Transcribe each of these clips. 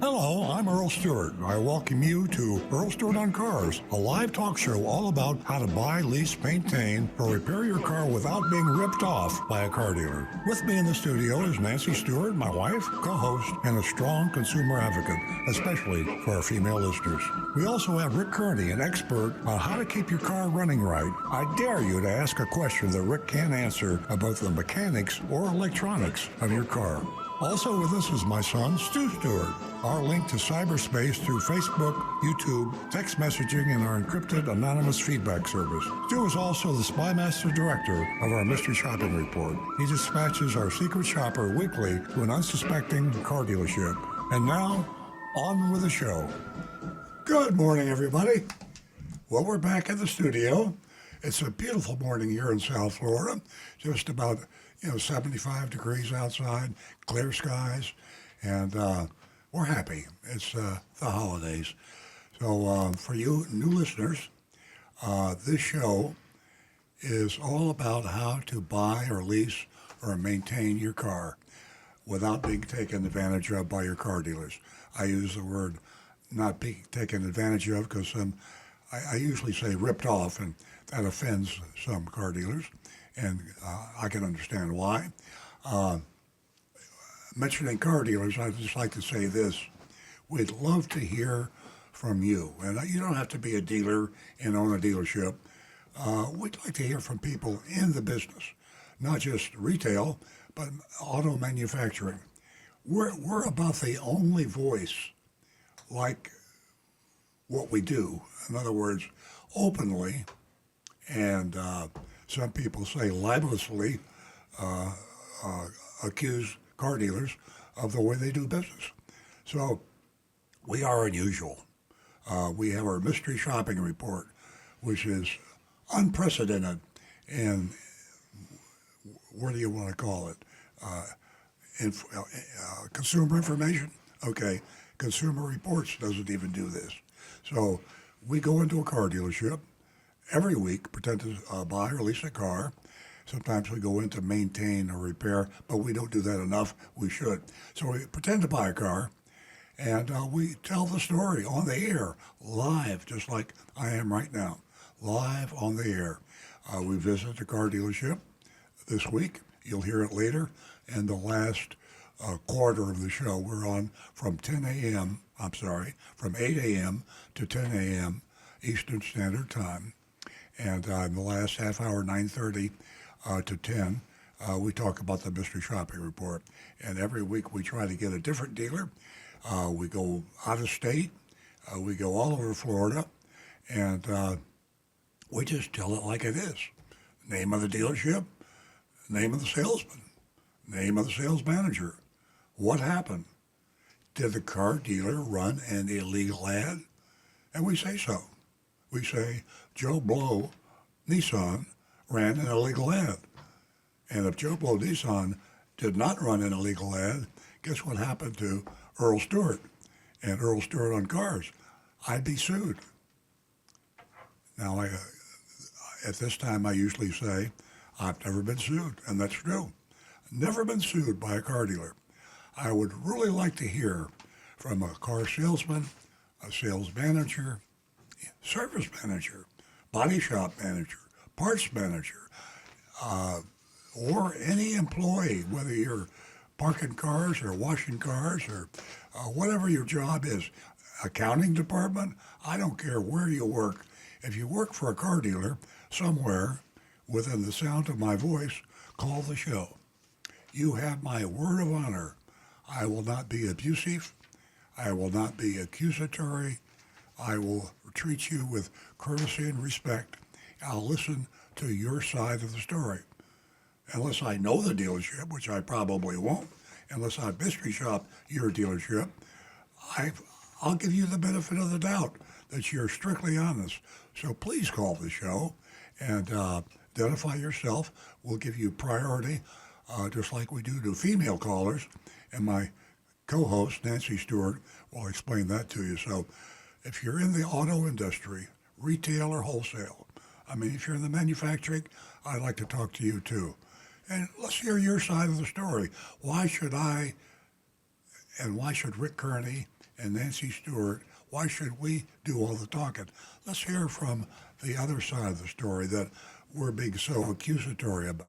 Hello, I'm Earl Stewart. I welcome you to Earl Stewart on Cars, a live talk show all about how to buy, lease, maintain, or repair your car without being ripped off by a car dealer. With me in the studio is Nancy Stewart, my wife, co-host, and a strong consumer advocate, especially for our female listeners. We also have Rick Kearney, an expert on how to keep your car running right. I dare you to ask a question that Rick can't answer about the mechanics or electronics of your car. Also with us is my son, Stu Stewart. Our link to cyberspace through Facebook, YouTube, text messaging, and our encrypted anonymous feedback service. Stu is also the Spymaster Director of our Mystery Shopping Report. He dispatches our secret shopper weekly to an unsuspecting car dealership. And now, on with the show. Good morning, everybody. Well, we're back in the studio. It's a beautiful morning here in South Florida. Just about 75 degrees outside, clear skies, and we're happy. It's the holidays. So for you new listeners, this show is all about how to buy or lease or maintain your car without being taken advantage of by your car dealers. I use the word not being taken advantage of because I usually say ripped off, and that offends some car dealers, and I can understand why. Mentioning car dealers, I'd just like to say this. We'd love to hear from you. And you don't have to be a dealer and own a dealership. We'd like to hear from people in the business, not just retail, but auto manufacturing. We're about the only voice like what we do. In other words, openly, and some people say libelously, accuse car dealers of the way they do business. So we are unusual. We have our mystery shopping report, which is unprecedented in, what do you want to call it? Consumer information? Okay, Consumer Reports doesn't even do this. So we go into a car dealership every week, pretend to buy or lease a car. Sometimes we go in to maintain or repair, but we don't do that enough. We should. So we pretend to buy a car, and we tell the story on the air, live, just like I am right now, live on the air. We visit the car dealership this week. You'll hear it later. And the last quarter of the show, we're on from 8 a.m. to 10 a.m. Eastern Standard Time. And in the last half hour, 9:30 to 10, we talk about the Mystery Shopping Report. And every week we try to get a different dealer. We go out of state. We go all over Florida. And we just tell it like it is. Name of the dealership, name of the salesman, name of the sales manager. What happened? Did the car dealer run an illegal ad? And we say so. We say Joe Blow Nissan ran an illegal ad. And if Joe Blow Nissan did not run an illegal ad, guess what happened to Earl Stewart and Earl Stewart on Cars? I'd be sued. Now, at this time, I usually say, I've never been sued, and that's true. Never been sued by a car dealer. I would really like to hear from a car salesman, a sales manager, service manager, body shop manager, parts manager, or any employee, whether you're parking cars or washing cars or whatever your job is, accounting department, I don't care where you work. If you work for a car dealer somewhere within the sound of my voice, call the show. You have my word of honor. I will not be abusive. I will not be accusatory. I will treat you with courtesy and respect. I'll listen to your side of the story. Unless I know the dealership, which I probably won't, unless I mystery shop your dealership, I'll give you the benefit of the doubt that you're strictly honest. So please call the show and identify yourself. We'll give you priority, just like we do to female callers. And my co-host, Nancy Stewart, will explain that to you. So if you're in the auto industry, retail or wholesale, if you're in the manufacturing, I'd like to talk to you too. And let's hear your side of the story. Why should Rick Kearney and Nancy Stewart, why should we do all the talking? Let's hear from the other side of the story that we're being so accusatory about.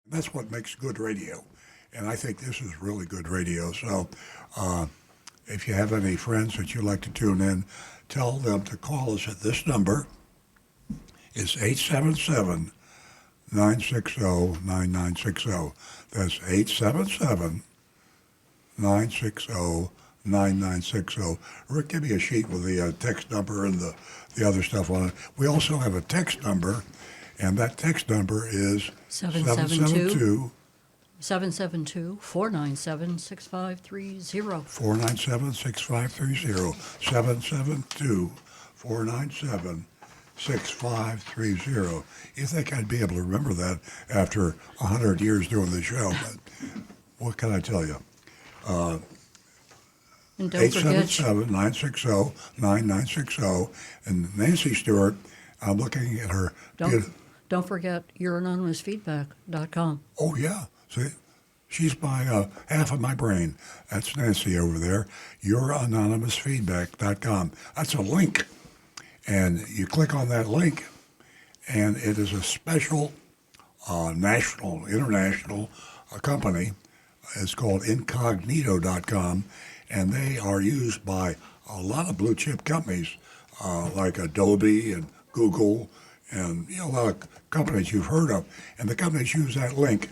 That's what makes good radio. And I think this is really good radio. So uh, if you have any friends that you'd like to tune in, tell them to call us at this number. It's 877 960 9960. That's 877 960 9960. Rick, give me a sheet with the text number and the other stuff on it. We also have a text number, and that text number is 772 772-497-6530. 497 6530. 772 497 6530. You think I'd be able to remember that after 100 years doing the show, but what can I tell you? And don't forget, 877-960-9960. And Nancy Stewart, I'm looking at her. don't forget youranonymousfeedback.com. Oh, yeah. See, she's my half of my brain. That's Nancy over there. Youranonymousfeedback.com. That's a link. And you click on that link, and it is a special international company. It's called incognito.com, and they are used by a lot of blue chip companies like Adobe and Google and a lot of companies you've heard of. And the companies use that link,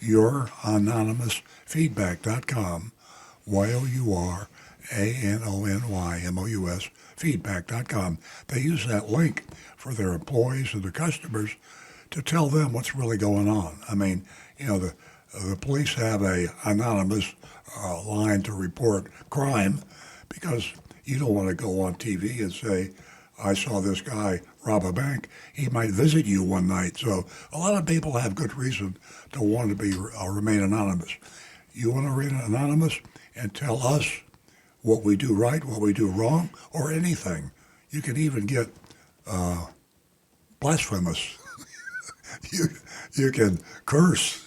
youranonymousfeedback.com, YOURANONYMOUS, feedback.com. They use that link for their employees and their customers to tell them what's really going on. I mean, the police have a anonymous line to report crime because you don't want to go on TV and say, I saw this guy rob a bank. He might visit you one night. So a lot of people have good reason to want to be remain anonymous. You want to remain anonymous and tell us what we do right, what we do wrong, or anything. You can even get blasphemous. you can curse.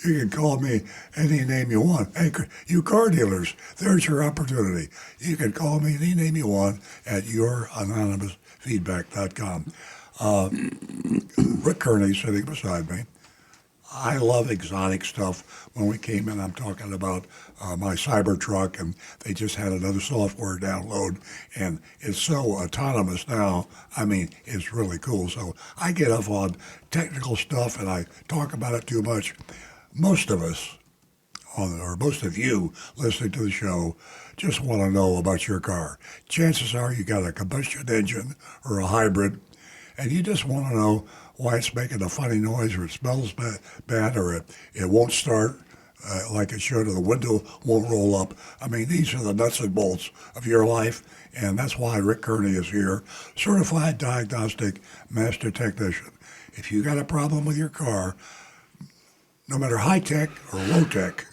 You can call me any name you want. Hey, you car dealers, there's your opportunity. You can call me any name you want at youranonymousfeedback.com. Rick Kearney sitting beside me. I love exotic stuff. When we came in, I'm talking about my Cybertruck, and they just had another software download, and it's so autonomous now. I mean, it's really cool. So I get off on technical stuff, and I talk about it too much. Most of us, or most of you listening to the show, just want to know about your car. Chances are you got a combustion engine or a hybrid, and you just want to know why it's making a funny noise, or it smells bad, or it won't start like it should, or the window won't roll up. I mean, these are the nuts and bolts of your life, and that's why Rick Kearney is here, certified diagnostic master technician. If you got a problem with your car, no matter high tech or low tech,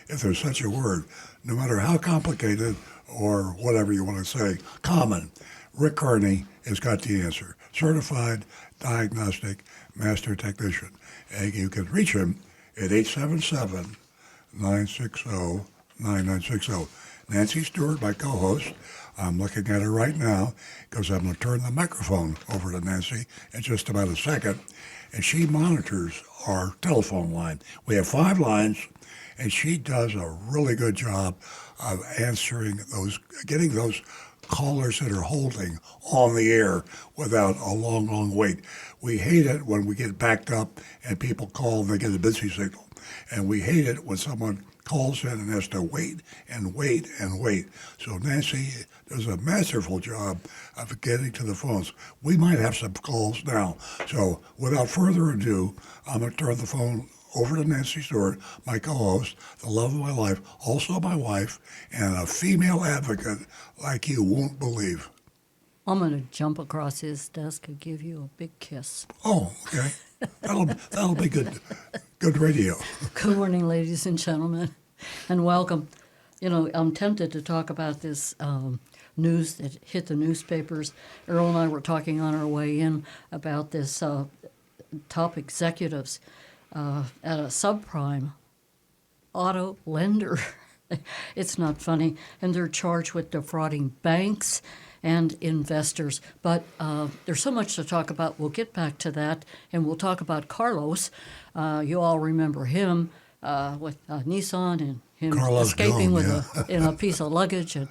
if there's such a word, no matter how complicated or whatever you want to say, common, Rick Kearney has got the answer. Certified diagnostic master technician. And you can reach him at 877-960-9960. Nancy Stewart, my co-host, I'm looking at her right now because I'm going to turn the microphone over to Nancy in just about a second. And she monitors our telephone line. We have 5 lines, and she does a really good job of answering those, getting those callers that are holding on the air without a long, long wait. We hate it when we get backed up and people call and they get a busy signal. And we hate it when someone calls in and has to wait and wait and wait. So Nancy does a masterful job of getting to the phones. We might have some calls now. So without further ado, I'm going to turn the phone over to Nancy Stewart, my co-host, the love of my life, also my wife, and a female advocate like you won't believe. I'm going to jump across his desk and give you a big kiss. Oh, okay. That'll be good radio. Good morning, ladies and gentlemen, and welcome. I'm tempted to talk about this news that hit the newspapers. Earl and I were talking on our way in about this top executives at a subprime auto lender It's not funny. And they're charged with defrauding banks and investors. But there's so much to talk about. We'll get back to that, and we'll talk about Carlos. You all remember him with Nissan and him Carlos escaping Ghosn, with yeah. in a piece of luggage. And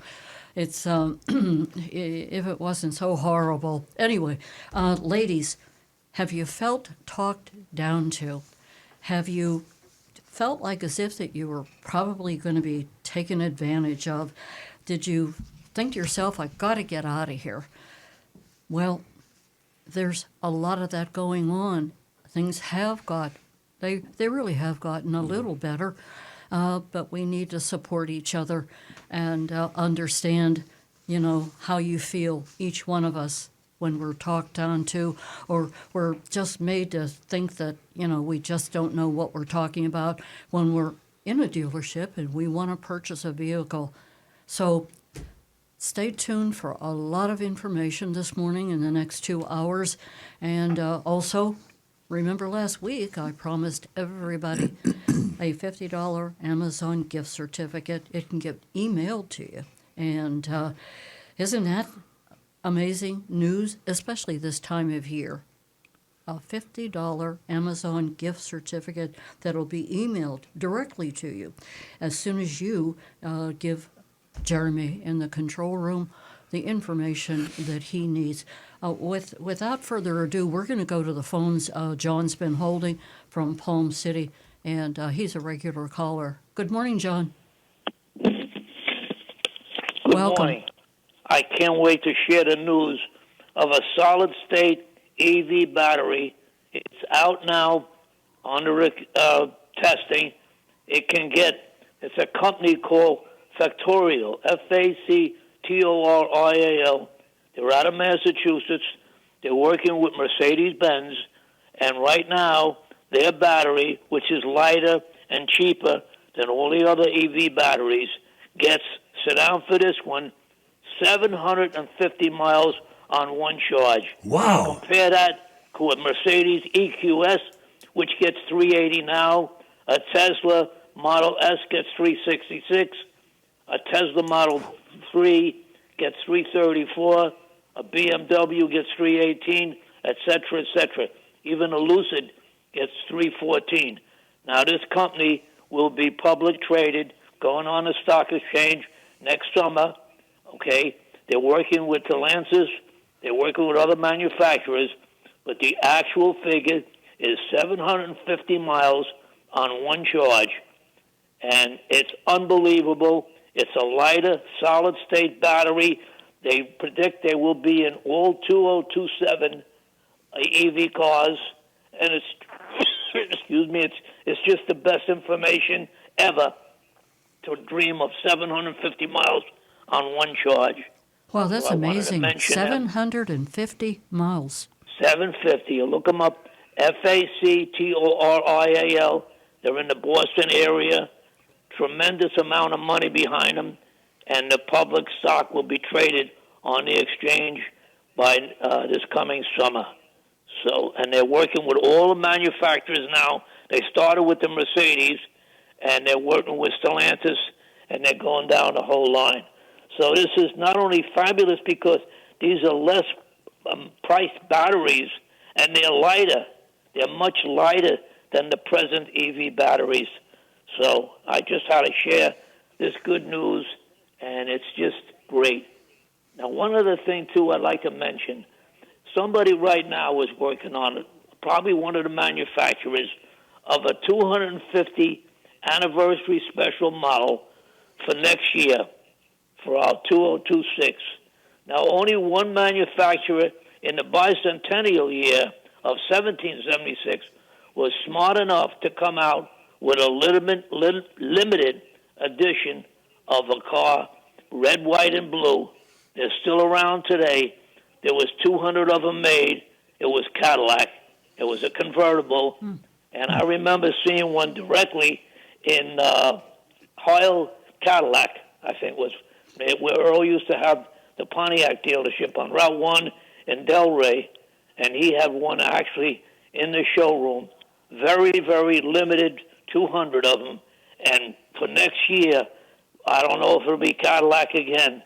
it's if it wasn't so horrible. Anyway, ladies, have you felt talked down to? Have you felt like as if that you were probably going to be taken advantage of? Did you think to yourself, I've got to get out of here? Well, there's a lot of that going on. Things have they really have gotten a little better, but we need to support each other and understand, how you feel, each one of us, when we're talked down to, or we're just made to think that, we just don't know what we're talking about when we're in a dealership and we want to purchase a vehicle. So stay tuned for a lot of information this morning in the next 2 hours. And also, remember last week I promised everybody a $50 Amazon gift certificate. It can get emailed to you. And isn't that amazing news, especially this time of year? A $50 Amazon gift certificate that'll be emailed directly to you as soon as you give Jeremy in the control room the information that he needs. Without further ado, we're going to go to the phones. John's been holding from Palm City, and he's a regular caller. Good morning, John. Good Welcome. morning. I can't wait to share the news of a solid-state EV battery. It's out now under testing. It's a company called Factorial, Factorial. They're out of Massachusetts. They're working with Mercedes-Benz, and right now their battery, which is lighter and cheaper than all the other EV batteries, gets, sit down for this one, 750 miles on one charge. Wow. Compare that with Mercedes EQS, which gets 380 now. A Tesla Model S gets 366. A Tesla Model 3 gets 334. A BMW gets 318, etc., etc. Even a Lucid gets 314. Now, this company will be public traded, going on the stock exchange next summer. Okay, they're working with Stellantis, they're working with other manufacturers, but the actual figure is 750 miles on one charge, and it's unbelievable. It's a lighter, solid-state battery. They predict they will be in all 2027 EV cars, and it's excuse me, it's just the best information ever to dream of 750 miles on one charge. Wow, that's So I wanted to amazing. mention that. 750 miles. 750. You look them up, Factorial. They're in the Boston area. Tremendous amount of money behind them, and the public stock will be traded on the exchange by this coming summer. So, and they're working with all the manufacturers now. They started with the Mercedes, and they're working with Stellantis, and they're going down the whole line. So this is not only fabulous because these are less priced batteries, and they're lighter. They're much lighter than the present EV batteries. So I just had to share this good news, and it's just great. Now, one other thing, too, I'd like to mention. Somebody right now is working on it, probably one of the manufacturers, of a 250 anniversary special model for next year for our 2026. Now, only one manufacturer in the bicentennial year of 1776 was smart enough to come out with a limited edition of a car, red, white, and blue. They're still around today. There was 200 of them made. It was Cadillac. It was a convertible. And I remember seeing one directly in Hoyle Cadillac, I think was where Earl used to have the Pontiac dealership on Route 1 in Delray. And he had one actually in the showroom. Very, very limited, 200 of them. And for next year, I don't know if it'll be Cadillac again,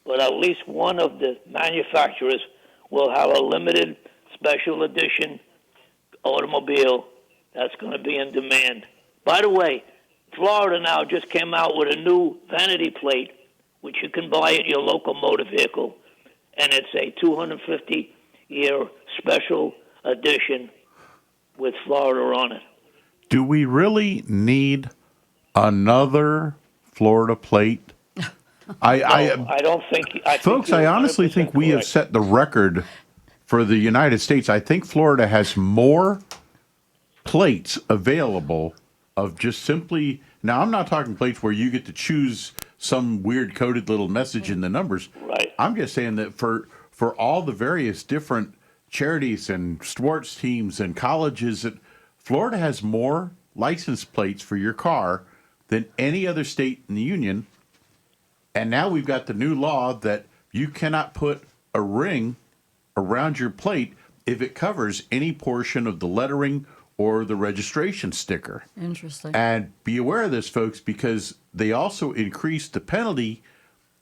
but at least one of the manufacturers will have a limited special edition automobile that's going to be in demand. By the way, Florida now just came out with a new vanity plate, which you can buy at your local motor vehicle, and it's a 250-year special edition with Florida on it. Do we really need another Florida plate? I don't think. Folks, I honestly think we have set the record for the United States. I think Florida has more plates available of just simply. Now, I'm not talking plates where you get to choose some weird coded little message in the numbers. Right. I'm just saying that for all the various different charities and sports teams and colleges, that Florida has more license plates for your car than any other state in the union. And now we've got the new law that you cannot put a ring around your plate if it covers any portion of the lettering or the registration sticker. Interesting. And be aware of this, folks, because they also increased the penalty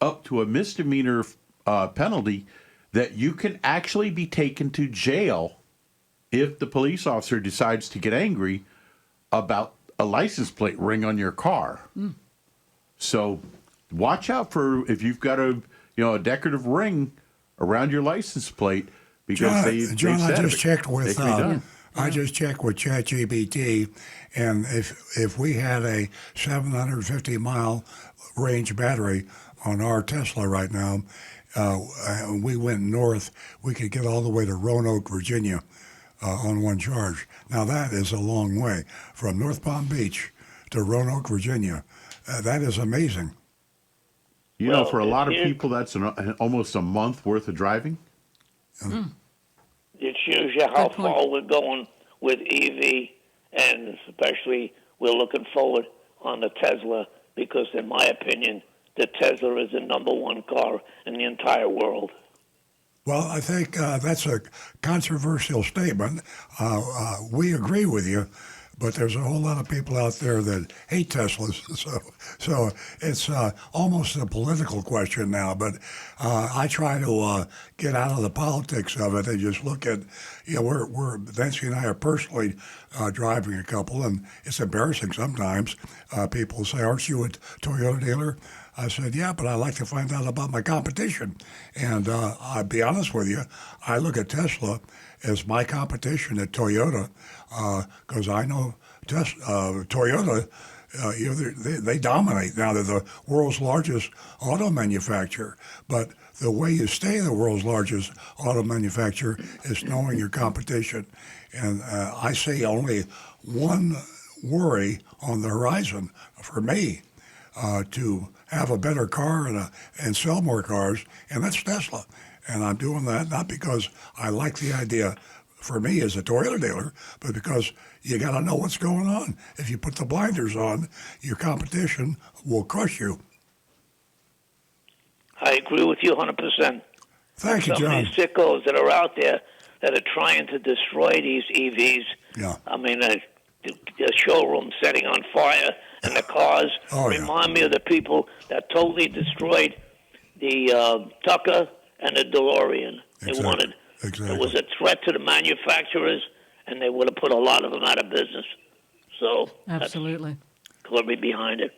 up to a misdemeanor penalty that you can actually be taken to jail if the police officer decides to get angry about a license plate ring on your car. So watch out for if you've got a decorative ring around your license plate, because John, they I just checked with it can be done. I just checked with ChatGPT, and if we had a 750-mile range battery on our Tesla right now, and we went north, we could get all the way to Roanoke, Virginia, on one charge. Now that is a long way from North Palm Beach to Roanoke, Virginia. That is amazing. You know, for a lot of people, that's almost a month worth of driving. It shows you how far we're going with EV, and especially we're looking forward on the Tesla, because in my opinion, the Tesla is the number one car in the entire world. Well, I think that's a controversial statement. We agree with you, but there's a whole lot of people out there that hate Teslas. So it's almost a political question now. But I try to get out of the politics of it and just look at, we're Nancy and I are personally driving a couple, and it's embarrassing sometimes. People say, "Aren't you a Toyota dealer?" I said, "Yeah, but I like to find out about my competition." And I'll be honest with you, I look at Tesla as my competition at Toyota, because I know Toyota, they dominate. Now they're the world's largest auto manufacturer, but the way you stay the world's largest auto manufacturer is knowing your competition. And I see only one worry on the horizon for me, to have a better car and sell more cars, and that's Tesla. And I'm doing that not because I like the idea for me as a Toyota dealer, but because you got to know what's going on. If you put the blinders on, your competition will crush you. I agree with you 100%. Thank you, Some of John. these sickos that are out there that are trying to destroy these EVs. Yeah. I mean, the showroom setting on fire and the cars remind me of the people that totally destroyed the Tucker and the DeLorean. Exactly. It was a threat to the manufacturers, and they would have put a lot of them out of business. So Absolutely. That's glory behind it.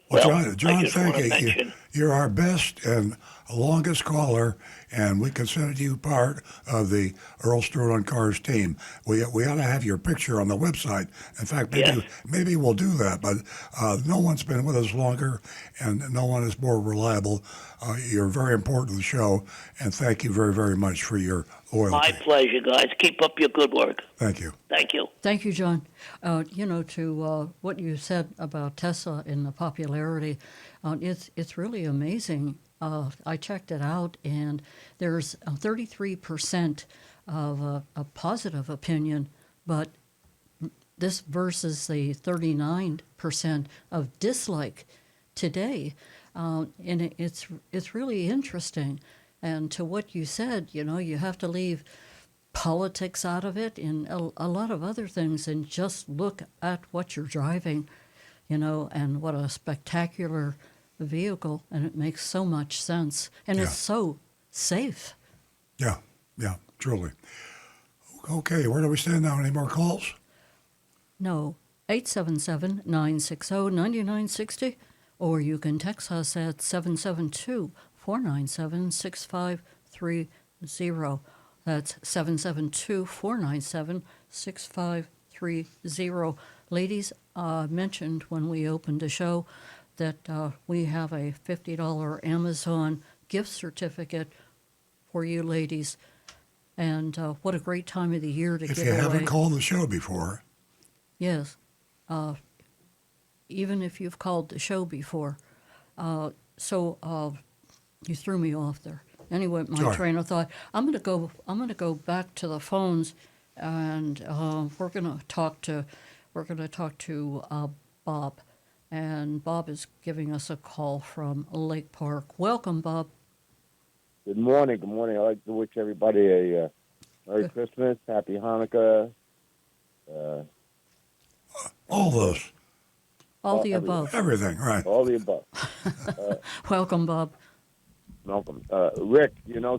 Well, John, thank you. Mention, You're our best and longest caller, and we consider you part of the Earl Stewart on Cars team. We ought to have your picture on the website. In fact, maybe we'll do that, but no one's been with us longer, and no one is more reliable. You're very important to the show, and thank you very, very much for your loyalty. my pleasure, guys. Keep up your good work. Thank you. Thank you. Thank you, John. To what you said about Tesla and the popularity, it's really amazing. I checked it out, and there's 33% of a positive opinion, but this versus the 39% of dislike today, and it's really interesting. And to what you said, you have to leave politics out of it and a lot of other things, and just look at what you're driving, and what a spectacular vehicle, and it makes so much sense, and Yeah. it's so safe. Yeah, truly. Okay, where do we stand now? Any more calls? No, 877-960-9960, or you can text us at 772-497-6530. That's 772-497-6530. Ladies, mentioned when we opened the show that we have a $50 Amazon gift certificate for you ladies. And what a great time of the year to If give you away. haven't called the show before, Yes. Even if you've called the show before. So you threw me off there. Anyway, my Sorry. train of thought. I'm gonna go back to the phones, and we're gonna talk to Bob, and Bob is giving us a call from Lake Park. Welcome, Bob. Good morning. Good morning. I'd like to wish everybody a Merry Christmas, Happy Hanukkah. all those, All the everything. above. everything, right? All the above. Welcome, Bob. Welcome. Rick,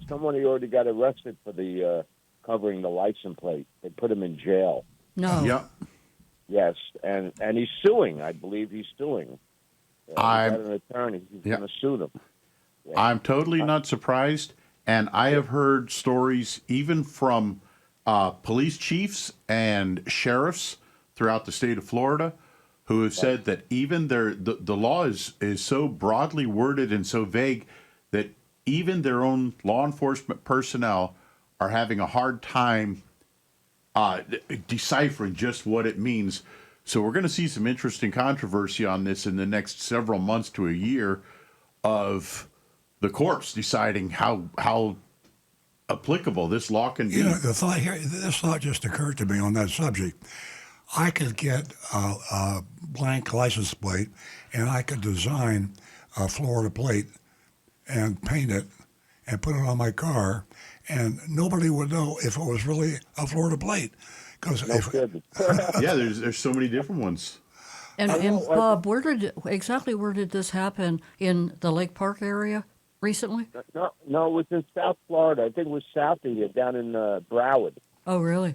someone already got arrested for the covering the license plate. They put him in jail. No. Yep. Yes, and he's suing. I believe he's suing. He's got an attorney. He's Yeah. going to sue them. Yeah. I'm totally not surprised, and I have heard stories even from police chiefs and sheriffs throughout the state of Florida who have said that even the law is so broadly worded and so vague that even their own law enforcement personnel are having a hard time deciphering just what it means. So we're going to see some interesting controversy on this in the next several months to a year of the courts deciding how applicable this law can be. You know, the thought here, this thought just occurred to me on that subject. I could get a blank license plate, and I could design a Florida plate and paint it and put it on my car, and nobody would know if it was really a Florida plate. Because No kidding. Yeah, there's so many different ones. And know, Bob, where did this happen in the Lake Park area recently? No, it was in South Florida. I think it was south of you, down in Broward. Oh, really?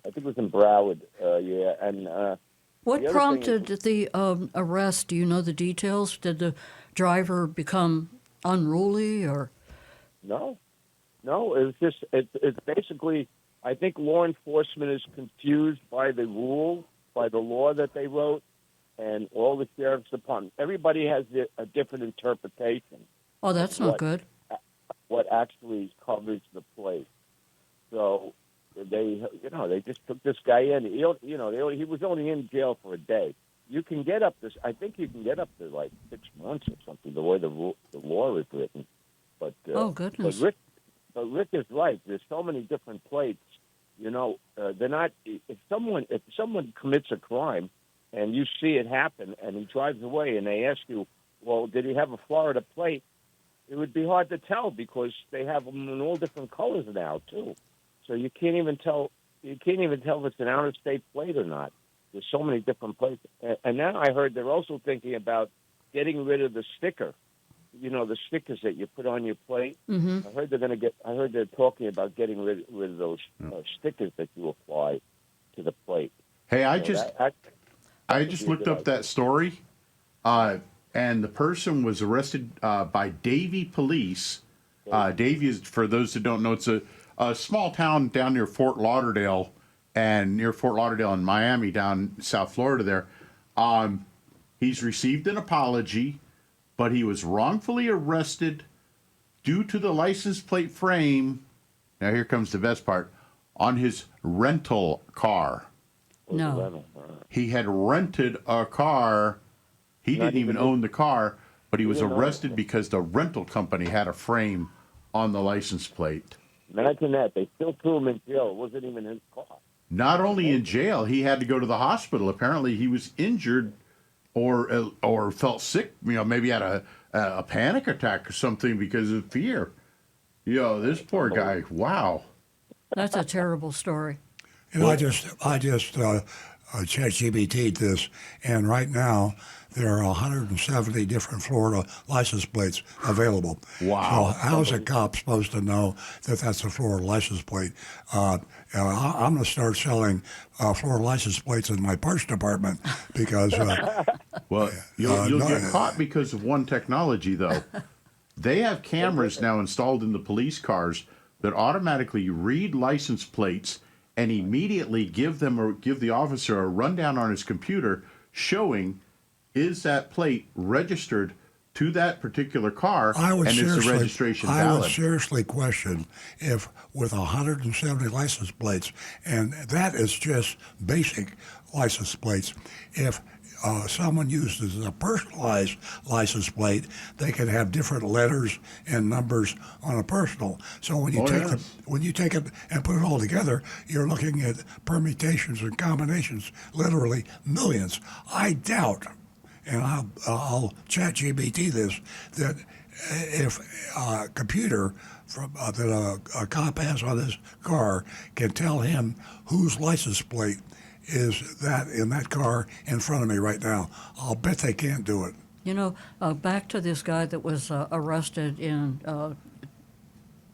I think it was in Broward. Yeah, and What The other prompted thing the arrest? Do you know the details? Did the driver become unruly, or? no, it's just it's basically. I think law enforcement is confused by the rule, by the law that they wrote, and all the sheriff's department. Everybody has a different interpretation. Oh, that's not good. What actually covers the place? So they just took this guy in. He was only in jail for a day. You can get up this. I think you can get up to like 6 months or something. The way the law is written. But Oh, goodness. But Rick is right. There's so many different plates. They're not. If someone commits a crime, and you see it happen, and he drives away, and they ask you, well, did he have a Florida plate? It would be hard to tell because they have them in all different colors now too. So you can't even tell. You can't even tell if it's an out-of-state plate or not. There's so many different plates. And now I heard they're also thinking about getting rid of the sticker. The stickers that you put on your plate. Mm-hmm. I heard they're talking about getting rid of those stickers that you apply to the plate. Hey, I So just that I looked up that story, and the person was arrested by Davie Police. Davie is, for those that don't know, it's a small town down near Fort Lauderdale, and near Fort Lauderdale in Miami, down South Florida there. He's received an apology, but he was wrongfully arrested due to the license plate frame. Now here comes the best part, on his rental car. No. He had rented a car. He Not didn't even even- own the car, but he was didn't own arrested it. because the rental company had a frame on the license plate. Imagine that. They still threw him in jail. It wasn't even his car. Not only in jail, he had to go to the hospital. Apparently, he was injured or felt sick. Maybe had a panic attack or something because of fear. This poor guy. Wow. That's a terrible story. I just ChatGPT this, and right now there are 170 different Florida license plates available. Wow. So how's a cop supposed to know that that's a Florida license plate? I'm going to start selling Florida license plates in my parts department because Well, you'll no, get caught because of one technology, though. They have cameras now installed in the police cars that automatically read license plates and immediately give the officer a rundown on his computer showing is that plate registered to that particular car and is the registration I would valid. seriously question if with 170 license plates, and that is just basic license plates, if someone uses a personalized license plate, they can have different letters and numbers on a personal. So when you when you take it and put it all together, you're looking at permutations and combinations, literally millions. I doubt, and I'll chat GBT this, that if a computer that a cop has on his car can tell him whose license plate is that in that car in front of me right now, I'll bet they can't do it. You know, back to this guy that was arrested in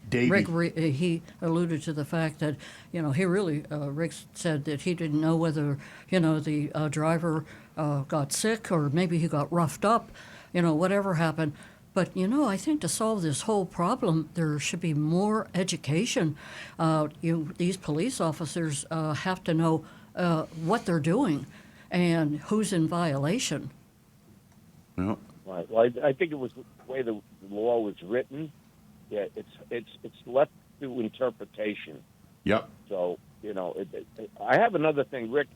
Davey. Rick, he alluded to the fact that, he really, Rick said that he didn't know whether, the driver got sick or maybe he got roughed up, whatever happened. But, I think to solve this whole problem, there should be more education. These police officers have to know what they're doing and who's in violation. Well, Right. Well, I think it was the way the law was written. Yeah, it's left to interpretation. yep. So I have another thing, Rick.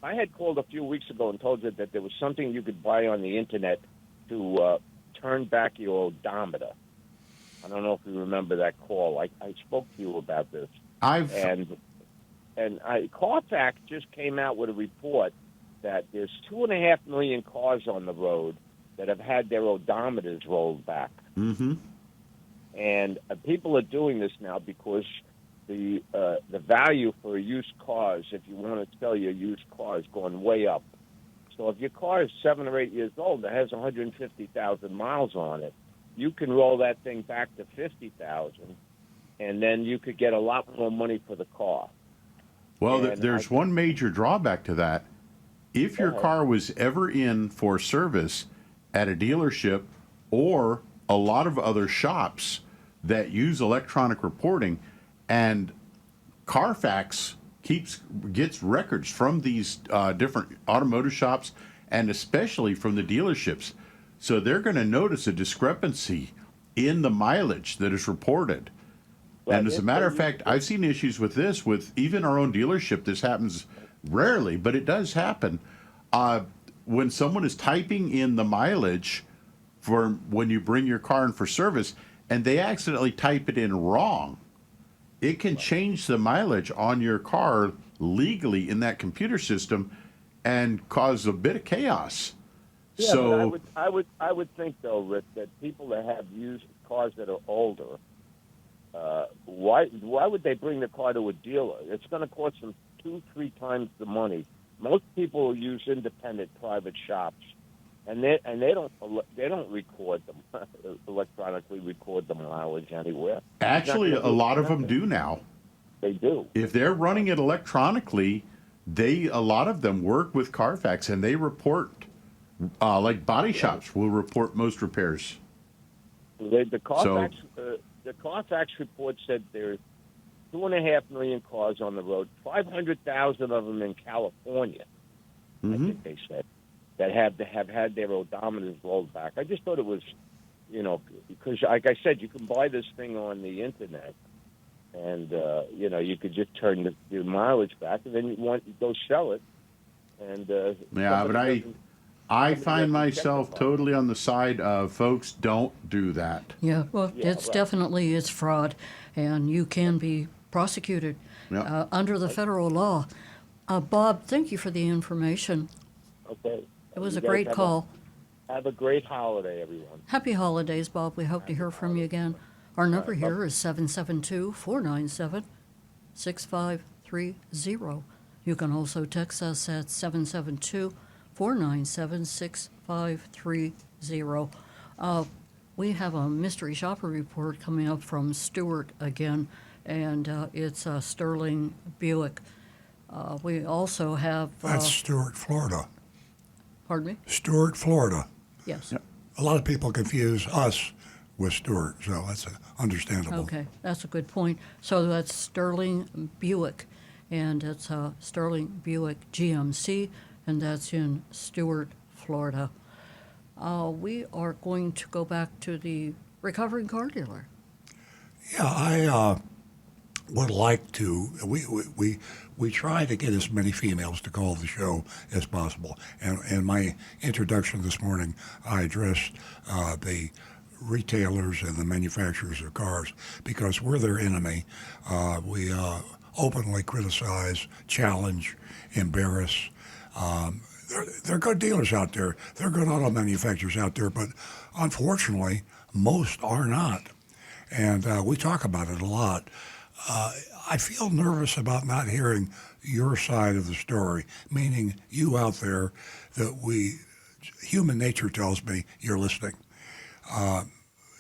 I had called a few weeks ago and told you that there was something you could buy on the internet to turn back your odometer. I don't know if you remember that call. I spoke to you about this. Carfax just came out with a report that there's 2.5 million cars on the road that have had their odometers rolled back. Mm-hmm. And people are doing this now because the value for used cars, if you want to sell your used car, is going way up. So if your car is 7 or 8 years old that has 150,000 miles on it, you can roll that thing back to 50,000, and then you could get a lot more money for the car. Well, there's one major drawback to that. If your car was ever in for service at a dealership or a lot of other shops that use electronic reporting, and Carfax gets records from these different automotive shops and especially from the dealerships. So they're going to notice a discrepancy in the mileage that is reported. Right. And as a matter of fact, I've seen issues with this with even our own dealership. This happens rarely, but it does happen. When someone is typing in the mileage for when you bring your car in for service and they accidentally type it in wrong, it can change the mileage on your car legally in that computer system and cause a bit of chaos. Yeah, So but I would think though, Rick, that people that have used cars that are older, why would they bring the car to a dealer? It's going to cost them 2-3 times the money. Most people use independent private shops, and they don't record them electronically record the mileage anywhere. actually, a lot of them do now. They do. If they're running it electronically, a lot of them work with Carfax and they report, like body shops will report most repairs. The Carfax report said there's 2.5 million cars on the road, 500,000 of them in California. I think they said that have had their odometers rolled back. I just thought it was, because like I said, you can buy this thing on the internet, and you could just turn your mileage back, and then you go sell it. And Yeah, but I find myself totally on the side of folks don't do that. Yeah, well, it's definitely is fraud, and you can be prosecuted Yep. under the federal law. Bob, thank you for the information. Okay. It was You a guys great call. Have a great holiday, everyone. Happy holidays, Bob. We hope to hear from you again. Our number here is 772-497-6530. You can also text us at 772-497-6530. We have a mystery shopper report coming up from Stewart again, and it's Sterling Buick. We also have, That's Stewart, Florida. pardon me? Stewart, Florida. Yes. Yep. A lot of people confuse us with Stewart, so that's understandable. Okay, that's a good point. So that's Sterling Buick, and it's Sterling Buick GMC, and that's in Stewart, Florida. We are going to go back to the recovering car dealer. Yeah, I would like to. We try to get as many females to call the show as possible. And in my introduction this morning, I addressed the retailers and the manufacturers of cars because we're their enemy. We openly criticize, challenge, embarrass. There are good dealers out there. There are good auto manufacturers out there, but unfortunately, most are not. And we talk about it a lot. I feel nervous about not hearing your side of the story, meaning you out there that human nature tells me you're listening.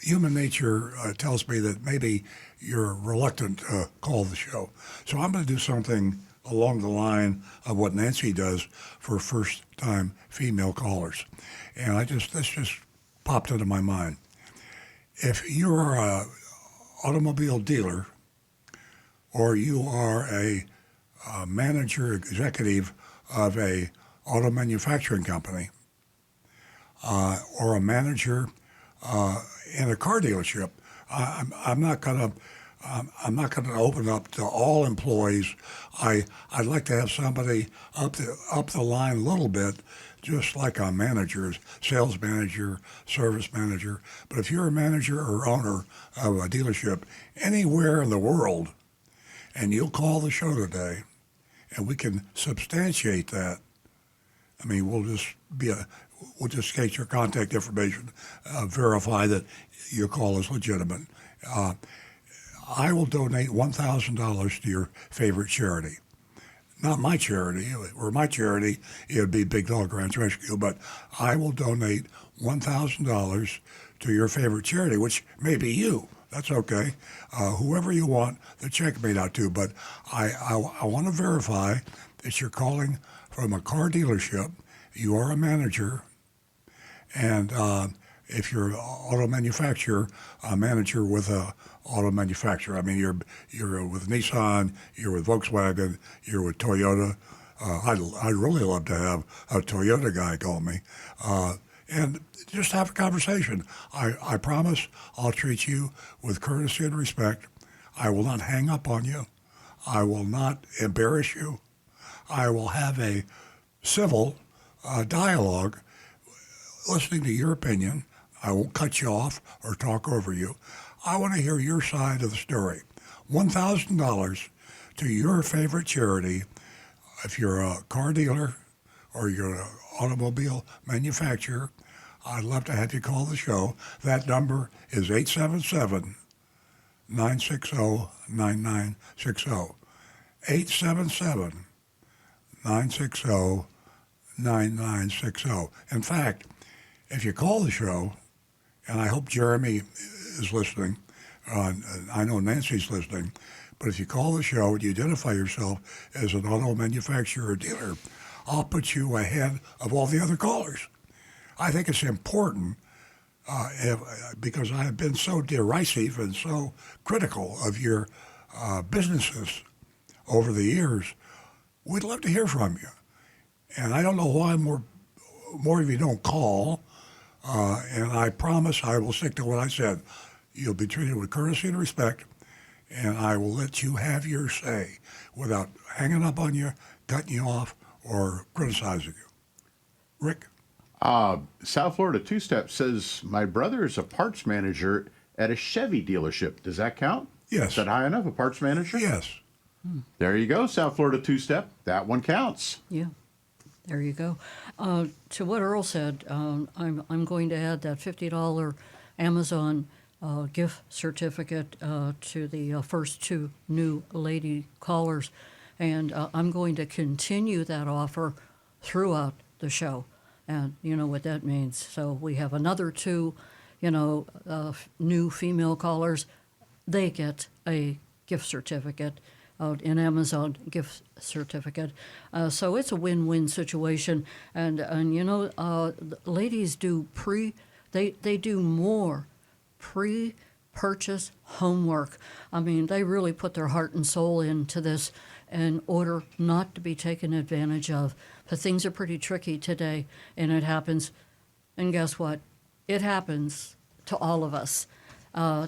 Human nature tells me that maybe you're reluctant to call the show. So I'm going to do something along the line of what Nancy does for first-time female callers. And this just popped into my mind. If you're a automobile dealer or you are a manager, executive of a auto manufacturing company or a manager in a car dealership, I'm not going to open up to all employees. I'd like to have somebody up the line a little bit, just like a manager, sales manager, service manager. But if you're a manager or owner of a dealership anywhere in the world, and you'll call the show today, and we can substantiate that. I mean, we'll just get your contact information, verify that your call is legitimate. I will donate $1,000 to your favorite charity. Not my charity, or my charity, it would be Big Dog Ranch Rescue, but I will donate $1,000 to your favorite charity, which may be you. That's okay. Whoever you want the check made out to, but I want to verify that you're calling from a car dealership, you are a manager, and if you're an auto manufacturer, a manager with a auto manufacturer. I mean, you're with Nissan, you're with Volkswagen, you're with Toyota. I'd really love to have a Toyota guy call me. And just have a conversation. I promise I'll treat you with courtesy and respect. I will not hang up on you. I will not embarrass you. I will have a civil dialogue, listening to your opinion. I won't cut you off or talk over you. I want to hear your side of the story. $1,000 to your favorite charity. If you're a car dealer or you're an automobile manufacturer, I'd love to have you call the show. That number is 877-960-9960. 877-960-9960. In fact, if you call the show, and I hope Jeremy is listening, I know Nancy's listening, but if you call the show and you identify yourself as an auto manufacturer or dealer, I'll put you ahead of all the other callers. I think it's important because I have been so derisive and so critical of your businesses over the years. We'd love to hear from you. And I don't know why more of you don't call, and I promise I will stick to what I said. You'll be treated with courtesy and respect, and I will let you have your say without hanging up on you, cutting you off, or criticizing you. Rick? South Florida Two-Step says, my brother is a parts manager at a Chevy dealership. Does that count? Yes. Is that high enough, a parts manager? Yes. There you go, South Florida Two-Step. That one counts. Yeah, there you go. To what Earl said, I'm going to add that $50 Amazon gift certificate to the first two new lady callers. And I'm going to continue that offer throughout the show. And you know what that means. So we have another two, new female callers. They get a gift certificate, an Amazon gift certificate. So it's a win-win situation. And ladies do they do more pre-purchase homework. I mean, they really put their heart and soul into this in order not to be taken advantage of. But things are pretty tricky today, and it happens. And guess what? It happens to all of us. I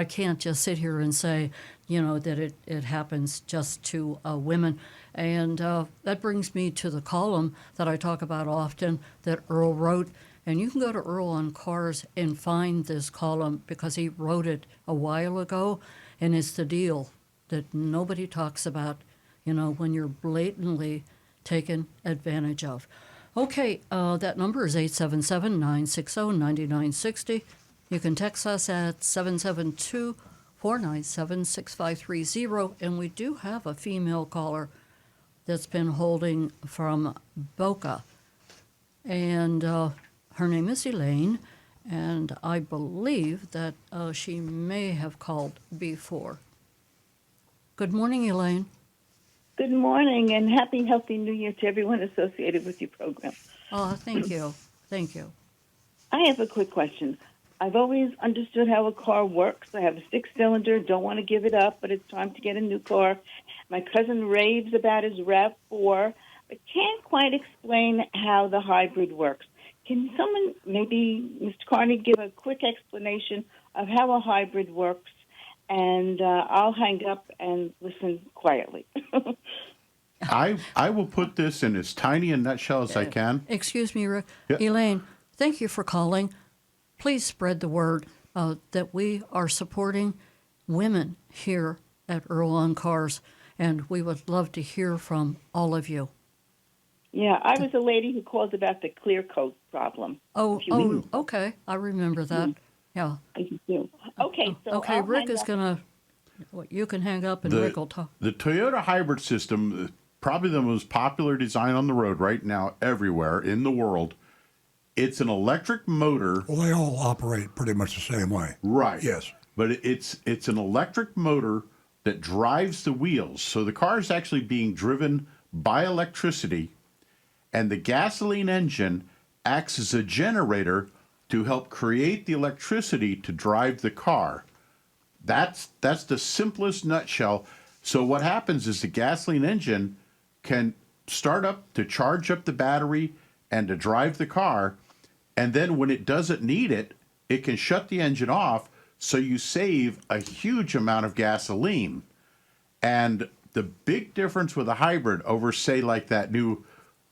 can't just sit here and say, that it happens just to women. And that brings me to the column that I talk about often that Earl wrote. And you can go to Earl on Cars and find this column because he wrote it a while ago. And it's the deal that nobody talks about, when you're blatantly taken advantage of. Okay, that number is 877-960-9960. You can text us at 772-497-6530. And we do have a female caller that's been holding from Boca. And her name is Elaine, and I believe that she may have called before. Good morning, Elaine. Good morning, and happy, healthy New Year to everyone associated with your program. Oh, thank you. Thank you. I have a quick question. I've always understood how a car works. I have a 6-cylinder, don't want to give it up, but it's time to get a new car. My cousin raves about his RAV4, but can't quite explain how the hybrid works. Can someone, maybe Mr. Carney, give a quick explanation of how a hybrid works? And I'll hang up and listen quietly. I will put this in as tiny a nutshell as I can. Excuse me, Rick. Yeah. Elaine, thank you for calling. Please spread the word that we are supporting women here at Earl on Cars, and we would love to hear from all of you. Yeah, I was a lady who called about the clear coat problem. Okay. I remember that. Yeah. I do. Okay, so Okay, I'll Rick hang is up. going to, you can hang up and Rick will talk. The Toyota hybrid system, probably the most popular design on the road right now everywhere in the world. It's an electric motor. Well, they all operate pretty much the same way. Right. Yes. But it's an electric motor that drives the wheels. So the car is actually being driven by electricity, and the gasoline engine acts as a generator to help create the electricity to drive the car. That's the simplest nutshell. So what happens is the gasoline engine can start up to charge up the battery and to drive the car, and then when it doesn't need it, it can shut the engine off, so you save a huge amount of gasoline. And the big difference with a hybrid over, say, like that new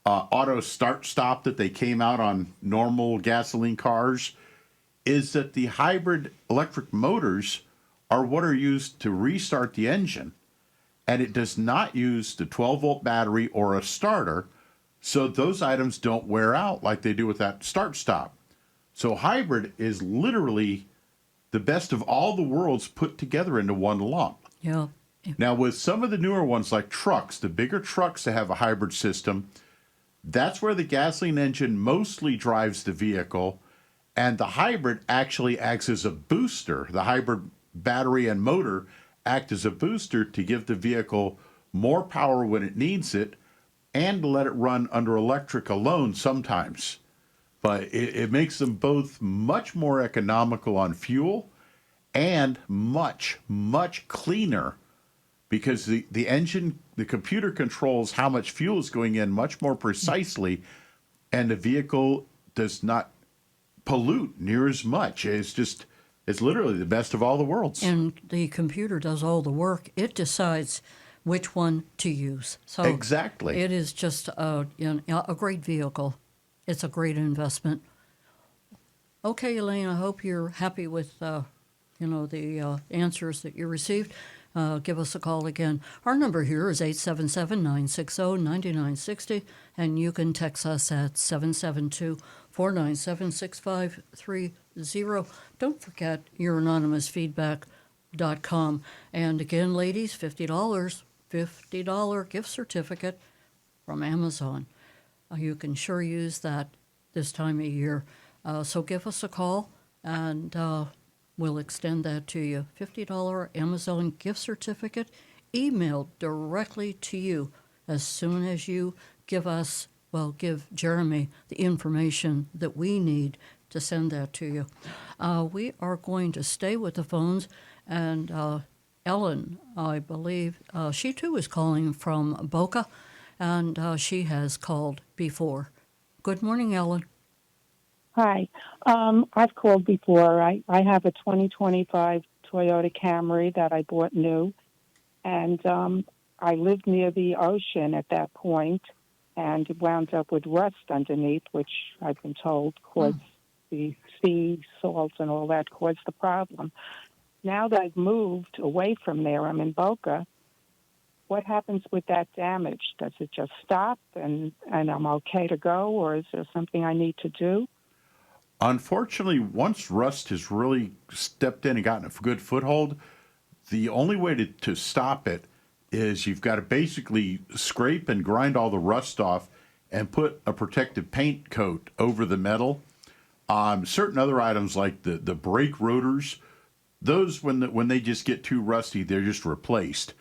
auto start-stop that they came out on normal gasoline cars, is that the hybrid electric motors are what are used to restart the engine. And it does not use the 12-volt battery or a starter, so those items don't wear out like they do with that start-stop. So hybrid is literally the best of all the worlds put together into one lump. Yeah. Now, with some of the newer ones like trucks, the bigger trucks that have a hybrid system, that's where the gasoline engine mostly drives the vehicle, and the hybrid actually acts as a booster. The hybrid battery and motor act as a booster to give the vehicle more power when it needs it and to let it run under electric alone sometimes. But it makes them both much more economical on fuel and much, much cleaner, because the engine, the computer controls how much fuel is going in much more precisely, and the vehicle does not pollute near as much. It's literally the best of all the worlds. And the computer does all the work. It decides which one to use. So Exactly. it is just a great vehicle. It's a great investment. Okay, Elaine, I hope you're happy with the answers that you received. Give us a call again. Our number here is 877-960-9960, and you can text us at 772-497-6530. Don't forget your anonymous feedback.com. And again, ladies, $50 $50 gift certificate from Amazon. You can sure use that this time of year. So give us a call, and we'll extend that to you. $50 Amazon gift certificate emailed directly to you as soon as you give Jeremy the information that we need to send that to you. We are going to stay with the phones, and Ellen, I believe, she too is calling from Boca, and she has called before. Good morning, Ellen. Hi. I've called before. I have a 2025 Toyota Camry that I bought new, and I lived near the ocean at that point, and it wound up with rust underneath, which I've been told caused the sea salts and all that caused the problem. Now that I've moved away from there, I'm in Boca. What happens with that damage? Does it just stop and I'm okay to go, or is there something I need to do? Unfortunately, once rust has really stepped in and gotten a good foothold, the only way to stop it is you've got to basically scrape and grind all the rust off and put a protective paint coat over the metal. Certain other items like the brake rotors, those when they just get too rusty, they're just replaced.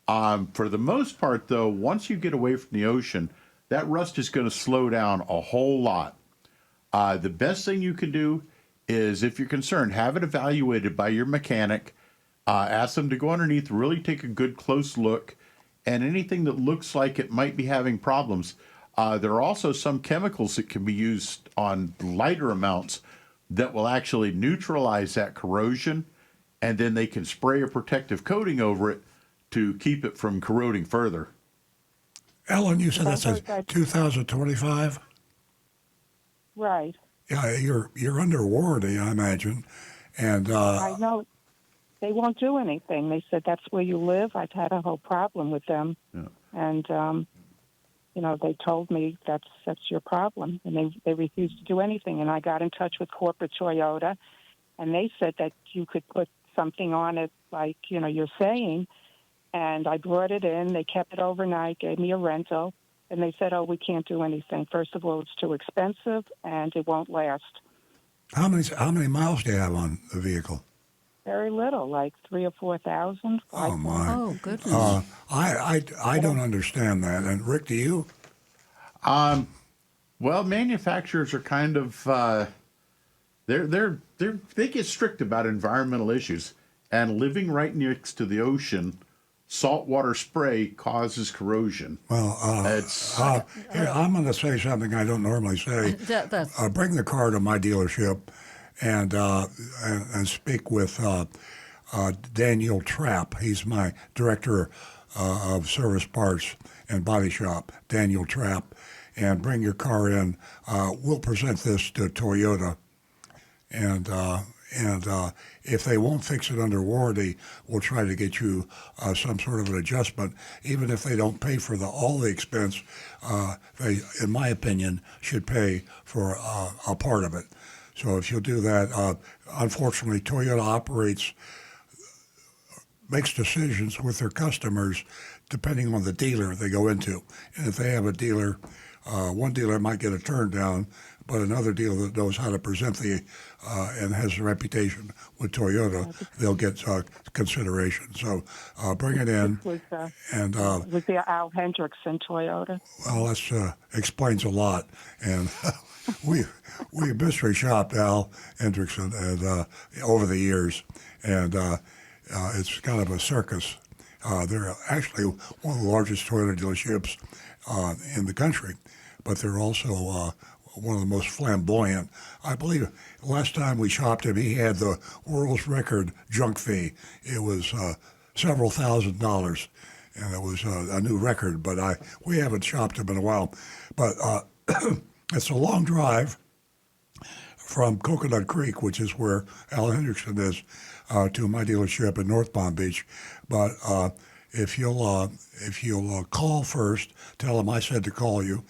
For the most part, though, once you get away from the ocean, that rust is going to slow down a whole lot. The best thing you can do is, if you're concerned, have it evaluated by your mechanic. Ask them to go underneath, really take a good close look, and anything that looks like it might be having problems. There are also some chemicals that can be used on lighter amounts that will actually neutralize that corrosion, and then they can spray a protective coating over it to keep it from corroding further. Ellen, you said that's a 2025? Right. Yeah, you're under warranty, I imagine. And I know. They won't do anything. They said, that's where you live. I've had a whole problem with them. Yeah. And, they told me that's your problem. And they refused to do anything. And I got in touch with corporate Toyota, and they said that you could put something on it like, you're saying. And I brought it in. They kept it overnight, gave me a rental. And they said, we can't do anything. First of all, it's too expensive, and it won't last. how many miles do you have on the vehicle? Very little, like 3,000 or 4,000. Oh, my. Oh, goodness. I don't understand that. And Rick, do you? Well, manufacturers are kind of they get strict about environmental issues, and living right next to the ocean, saltwater spray causes corrosion. Well, here, I'm going to say something I don't normally say. Bring the car to my dealership and speak with Daniel Trapp. He's my director of service parts and body shop, Daniel Trapp. And bring your car in. We'll present this to Toyota, and if they won't fix it under warranty, we'll try to get you some sort of an adjustment. Even if they don't pay for all the expense, they, in my opinion, should pay for a part of it. So if you'll do that, unfortunately, Toyota makes decisions with their customers depending on the dealer they go into. And if they have a dealer, one dealer might get a turn down, but another dealer that knows how to present and has a reputation with Toyota, they'll get consideration. So bring it in. Was the Al Hendrickson Toyota? Well, that explains a lot. And we mystery shopped Al Hendrickson and over the years, and it's kind of a circus. They're actually one of the largest Toyota dealerships in the country, but they're also one of the most flamboyant. I believe last time we shopped him, he had the world's record junk fee. It was several $1,000s, and it was a new record, but we haven't shopped him in a while. But it's a long drive from Coconut Creek, which is where Al Hendrickson is, to my dealership in North Palm Beach. But if you'll call first, tell them I said to call you,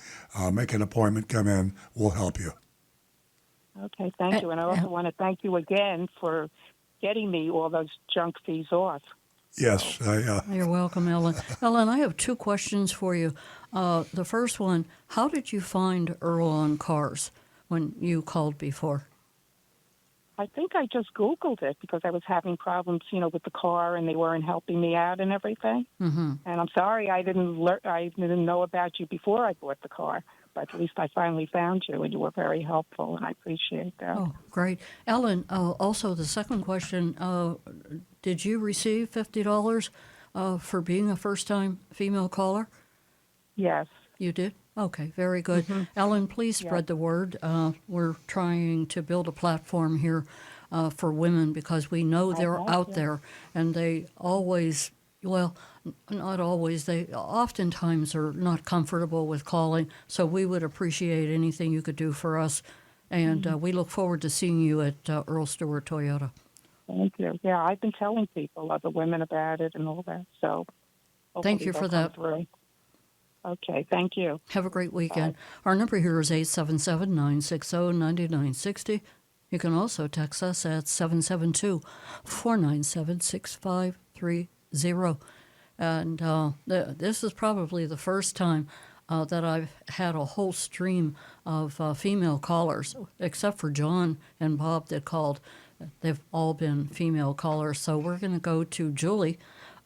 make an appointment, come in, we'll help you. Okay, thank you. And I also want to thank you again for getting me all those junk fees off. Yes, You're welcome, Ellen. Ellen, I have two questions for you. The first one, how did you find Earl on Cars when you called before? I think I just Googled it because I was having problems, with the car, and they weren't helping me out and everything. Mm-hmm. And I'm sorry I didn't know about you before I bought the car, but at least I finally found you, and you were very helpful, and I appreciate that. Oh, great. Ellen, also the second question, did you receive $50 for being a first-time female caller? Yes. You did? Okay, very good. Ellen, please spread Yeah. the word. We're trying to build a platform here for women because we know they're out there, and they always, well, not always, they oftentimes are not comfortable with calling, so we would appreciate anything you could do for us. And we look forward to seeing you at Earl Stewart Toyota. Thank you. Yeah, I've been telling people, other women about it and all that, so Thank hopefully you they'll for come that. through. Okay, thank you. Have a great weekend. Our number here is 877-960-9960. You can also text us at 772-497-6530. And this is probably the first time that I've had a whole stream of female callers, except for John and Bob that called. They've all been female callers. So we're going to go to Julie,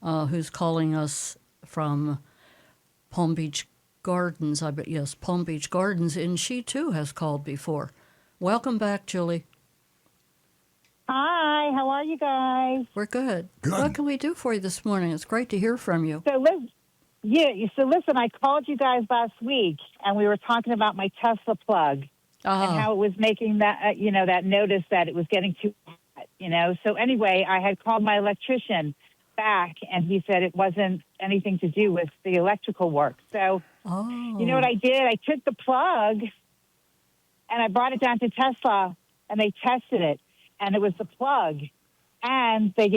who's calling us from Palm Beach Gardens. I bet, yes, Palm Beach Gardens, and she too has called before. Welcome back, Julie. Hi, how are you guys? We're good. Good. What can we do for you this morning? It's great to hear from you. So listen, I called you guys last week, and we were talking about my Tesla plug and how it was making that, that notice that it was getting too hot, So anyway, I had called my electrician back, and he said it wasn't anything to do with the electrical work. So you know what I did? I took the plug, and I brought it down to Tesla, and they tested it, and it was the plug. And they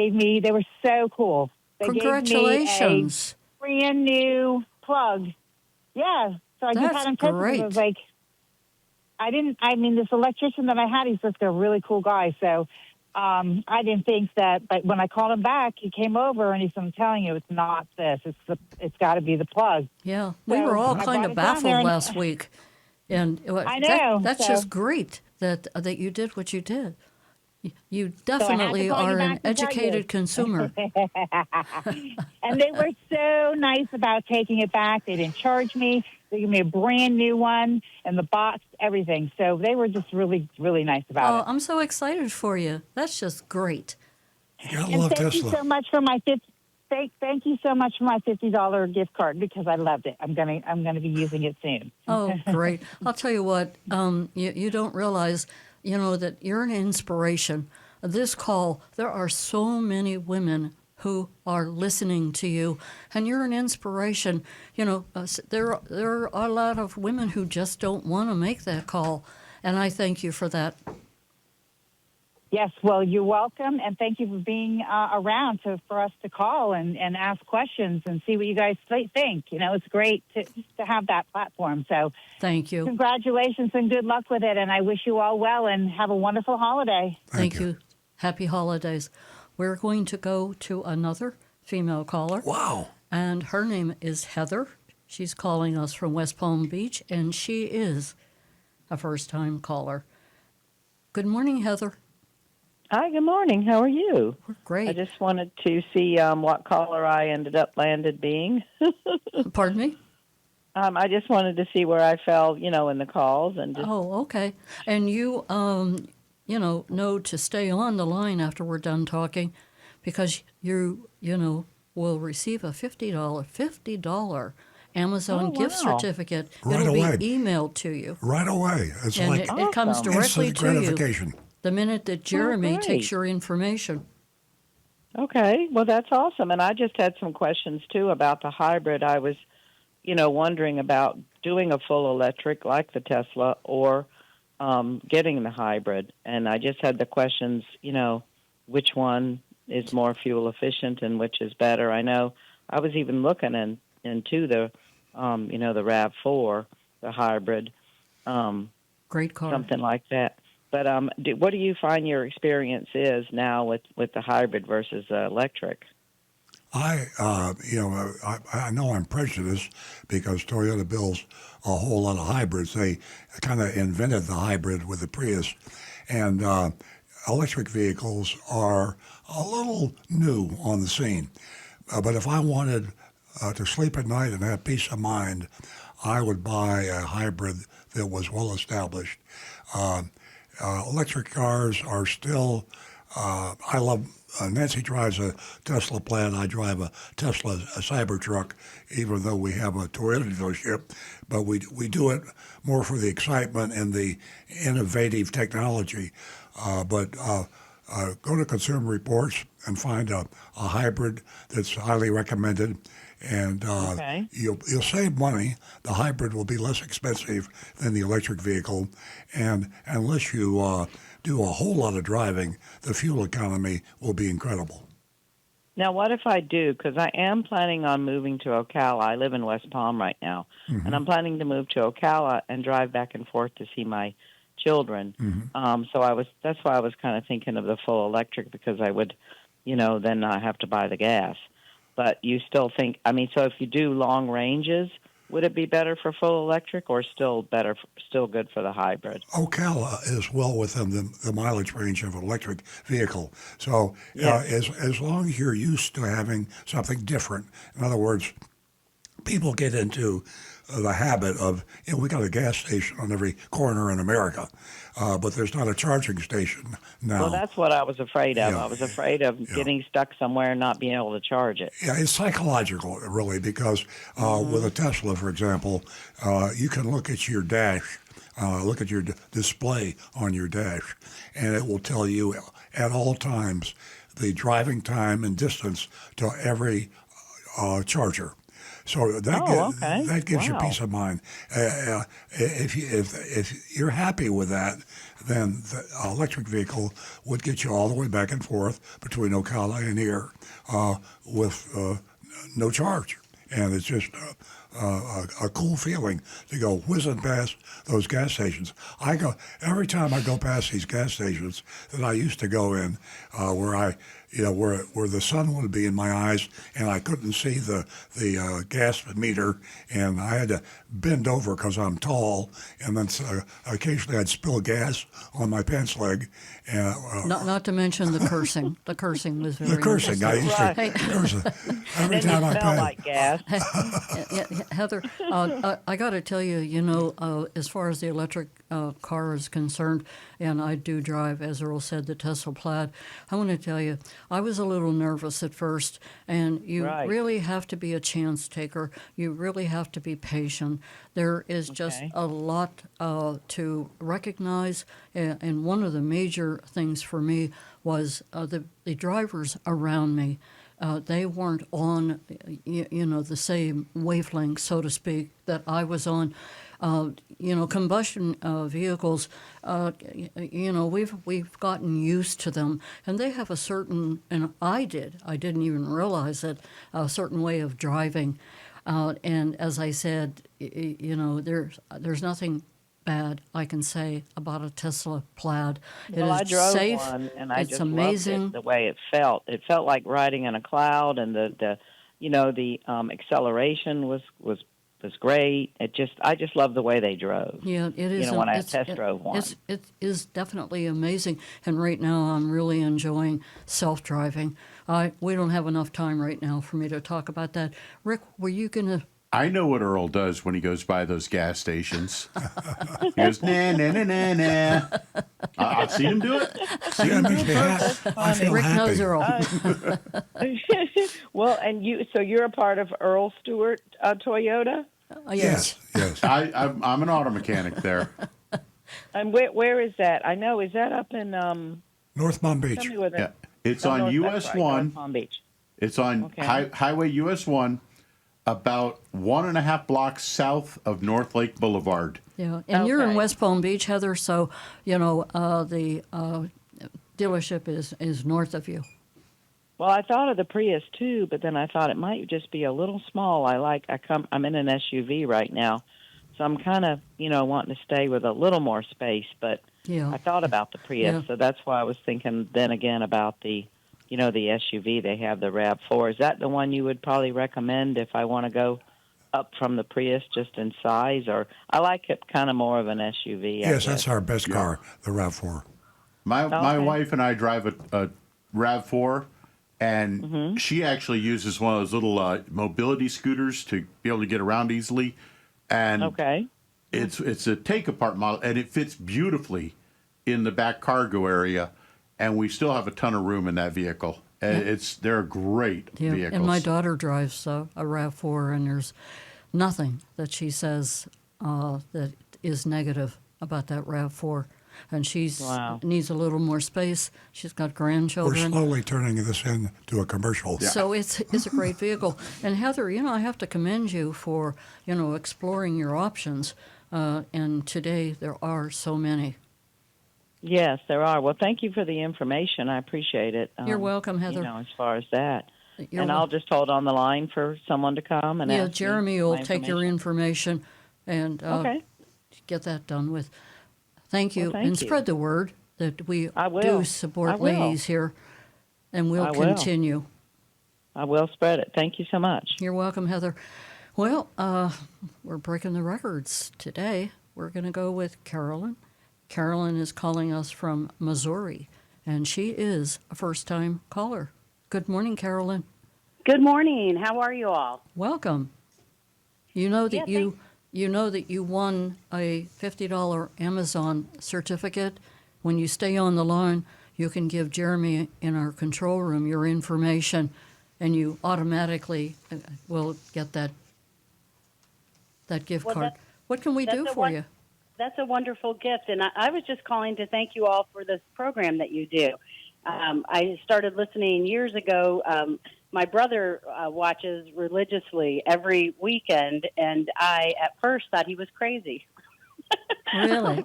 were so cool. They Congratulations. gave me a brand new plug. Yeah. So I just had him tested it. I was like, this electrician that I had, he's just a really cool guy. So I didn't think that, but when I called him back, he came over and he said, I'm telling you, it's not this. It's got to be the plug. Yeah. We So were all I kind brought of it down baffled there and- last week. And I know, that's so- just great that you did what you did. You to definitely call you are back an and tell you. educated consumer. And they were so nice about taking it back. They didn't charge me. They gave me a brand new one and the box, everything. So they were just really, really nice about it. I'm so excited for you. That's just great. you gotta And love thank Tesla. you so much for my thank you so much for my $50 gift card because I loved it. I'm gonna be using it soon. Oh, great. I'll tell you what, you don't realize, that you're an inspiration. This call, there are so many women who are listening to you, and you're an inspiration. There are a lot of women who just don't want to make that call, and I thank you for that. Yes, well, you're welcome, and thank you for being around for us to call and ask questions and see what you guys think. It's great to have that platform. So Thank you. congratulations and good luck with it, and I wish you all well and have a wonderful holiday. Thank you. Happy holidays. We're going to go to another female caller. Wow. And her name is Heather. She's calling us from West Palm Beach, and she is a first-time caller. Good morning, Heather. Hi, good morning. How are you? We're great. I just wanted to see what caller I ended up landed being. Pardon me? I just wanted to see where I fell, in the calls. And just, Oh, okay. And you, know to stay on the line after we're done talking because you will receive a $50 Amazon gift certificate. Right It'll away. be emailed to you. Right away. It's And like it comes directly instant to you gratification. the minute that Jeremy great. takes your information. Okay, well, that's awesome. And I just had some questions, too, about the hybrid. I was, wondering about doing a full electric like the Tesla or getting the hybrid. And I just had the questions, which one is more fuel efficient and which is better. I know I was even looking into the, the RAV4, the hybrid, Great car. something like that. But what do you find your experience is now with the hybrid versus electric? I know I'm prejudiced because Toyota builds a whole lot of hybrids. They kind of invented the hybrid with the Prius, and electric vehicles are a little new on the scene. But if I wanted to sleep at night and have peace of mind, I would buy a hybrid that was well established. Uh, Electric cars are still. I love. Nancy drives a Tesla Plaid. I drive a Tesla a Cybertruck, even though we have a Toyota dealership. But we do it more for the excitement and the innovative technology. Go to Consumer Reports and find a hybrid that's highly recommended, and Okay. you'll save money. The hybrid will be less expensive than the electric vehicle, and unless you do a whole lot of driving, the fuel economy will be incredible. Now, what if I do? Because I am planning on moving to Ocala. I live in West Palm right now, and I'm planning to move to Ocala and drive back and forth to see my children. That's why I was kind of thinking of the full electric, because I would, then not have to buy the gas. But you still think, so if you do long ranges, would it be better for full electric, or still good for the hybrid? Ocala is well within the mileage range of an electric vehicle. So as long as you're used to having something different, in other words, people get into the habit of, we got a gas station on every corner in America, but there's not a charging station now. Well, that's what I was afraid of. Yeah, I was afraid of getting stuck somewhere and not being able to charge it. Yeah, it's psychological, really, because with a Tesla, for example, you can look at your dash, look at your display on your dash, and it will tell you at all times the driving time and distance to every charger. So that gives you peace of mind. If you're happy with that, then the electric vehicle would get you all the way back and forth between Ocala and here with no charge, and it's just a cool feeling to go whizzing past those gas stations. Every time I go past these gas stations that I used to go in, where the sun would be in my eyes and I couldn't see the gas meter, and I had to bend over because I'm tall, and then occasionally I'd spill gas on my pants leg. Not to mention the cursing. The cursing was very the cursing. I used to curse every And then time you I smell passed. like gas. Heather, I got to tell you, as far as the electric car is concerned, and I do drive, as Earl said, the Tesla Plaid. I want to tell you, I was a little nervous at first, and you really have to be a chance taker. You really have to be patient. There is just a lot to recognize, and one of the major things for me was the drivers around me. They weren't on, the same wavelength, so to speak, that I was on. Combustion vehicles, we've gotten used to them, and they have a certain, and I didn't even realize it, a certain way of driving. And as I said, there's nothing bad I can say about a Tesla Plaid. Well, I drove safe. one, and I it's just amazing. loved it, the way it felt. It felt like riding in a cloud, and the acceleration was great. I just love the way they drove. Yeah, it is. When I test drove one. It is definitely amazing. And right now I'm really enjoying self-driving. We don't have enough time right now for me to talk about that. Rick, were you going to... I know what Earl does when he goes by those gas stations. He goes, nah, nah, nah, nah, nah. I've seen him do it. I feel Rick happy. knows Earl. Well, and you're a part of Earl Stewart Toyota? Yes. I'm an auto mechanic there. And where is that? I know, is that up in North Palm Beach. Tell me where that. It's on US 1. North Palm Beach. It's on Highway US 1, about 1.5 blocks south of North Lake Boulevard. Yeah, and you're in West Palm Beach, Heather, so, the dealership is north of you. Well, I thought of the Prius too, but then I thought it might just be a little small. I'm in an SUV right now, so I'm kind of, wanting to stay with a little more space, but I thought about the Prius, so that's why I was thinking then again about the the SUV, they have the RAV4. Is that the one you would probably recommend if I want to go up from the Prius just in size? Or I like it kind of more of an SUV. Yes, that's our best car, the RAV4. My Okay. wife and I drive a RAV4, and she actually uses one of those little mobility scooters to be able to get around easily. And Okay. it's a take apart model, and it fits beautifully in the back cargo area. And we still have a ton of room in that vehicle. And they're great vehicles. And my daughter drives a RAV4, and there's nothing that she says that is negative about that RAV4. And she's needs a little more space. She's got We're grandchildren. slowly turning this into a commercial. So it's a great vehicle. And Heather, I have to commend you for, exploring your options. And today there are so many. Yes, there are. Well, thank you for the information. I appreciate it. You're welcome, Heather. As far as that. You're I'll just hold on the line for someone to come and ask Jeremy me will my take your information and Okay. get that done with. Thank you. Well, thank and you. spread the word that we I will. do I support will. ladies here, and we'll I will. continue. I will spread it. Thank you so much. You're welcome, Heather. Well, we're breaking the records today. We're going to go with Carolyn. Carolyn is calling us from Missouri, and she is a first-time caller. Good morning, Carolyn. Good morning. How are you all? Welcome. You know that Yeah, you won a $50 Amazon certificate. When you stay on the line, you can give Jeremy in our control room your information, and you automatically will get that gift card. What can we do for you? That's a wonderful gift, and I was just calling to thank you all for this program that you do. I started listening years ago. My brother watches religiously every weekend, and I at first thought he was crazy. Really?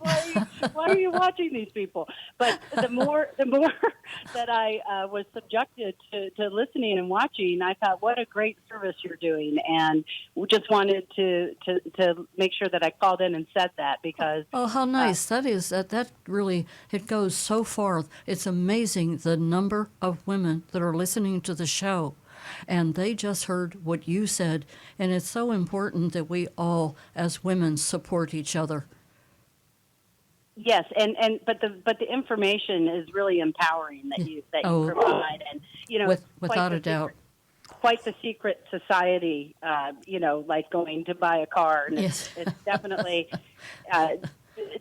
Why are you watching these people? But the more that I was subjected to listening and watching, I thought, what a great service you're doing, and just wanted to make sure that I called in and said that because. Oh, how nice that is! That really it goes so far. It's amazing the number of women that are listening to the show. And they just heard what you said, and it's so important that we all, as women, support each other. Yes, but the information is really empowering that you provide, and without a doubt, quite the secret society. Like going to buy a car, and yes. it's definitely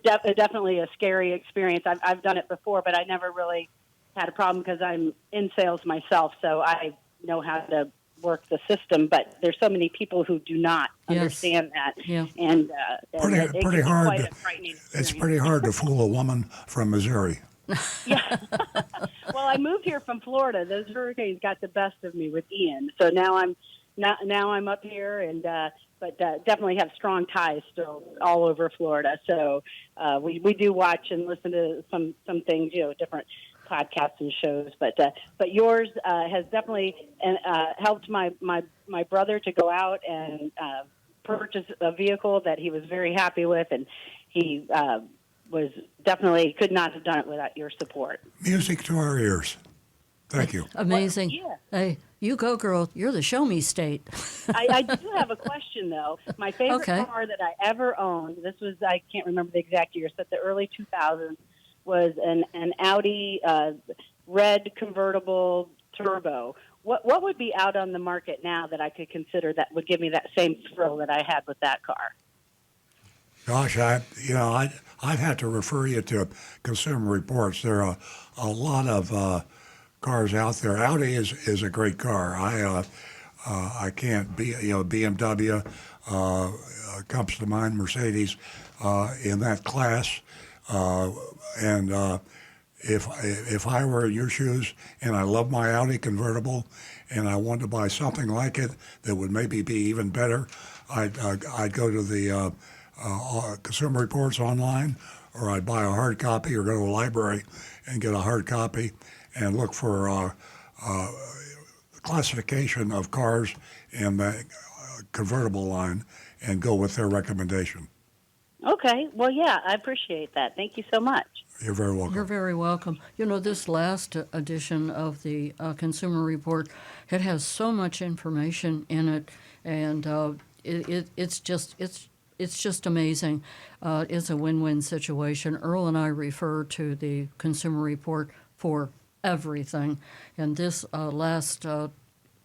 definitely a scary experience. I've done it before, but I never really had a problem because I'm in sales myself, so I know how to work the system, but there's so many people who do not understand that, and pretty hard. Quite a frightening experience. It's pretty hard to fool a woman from Missouri. Yeah. Well, I moved here from Florida. Those hurricanes got the best of me with Ian, so now I'm up here, and but definitely have strong ties still all over Florida. So we do watch and listen to some things, different podcasts and shows, but yours has definitely helped my brother to go out and purchase a vehicle that he was very happy with, and he was definitely could not have done it without your support. Music to our ears. Thank you. Amazing. Well, Hey, you go, girl. You're the show me state. I do have a question, though. My favorite car that I ever owned, I can't remember the exact year, but the early 2000s, was an Audi red convertible turbo. What would be out on the market now that I could consider that would give me that same thrill that I had with that car? Gosh, I'd have to refer you to Consumer Reports. There are a lot of cars out there. Audi is a great car. I can't be BMW comes to mind. Mercedes in that class. And if I were in your shoes and I love my Audi convertible and I wanted to buy something like it that would maybe be even better, I'd go to the Consumer Reports online, or I'd buy a hard copy or go to a library and get a hard copy and look for classification of cars in the convertible line and go with their recommendation. Okay. Well, yeah, I appreciate that. Thank you so much. You're very welcome. You're very welcome. You know, this last edition of the Consumer Report, it has so much information in it, and it's just amazing. It's a win-win situation. Earl and I refer to the Consumer Report for everything, and this last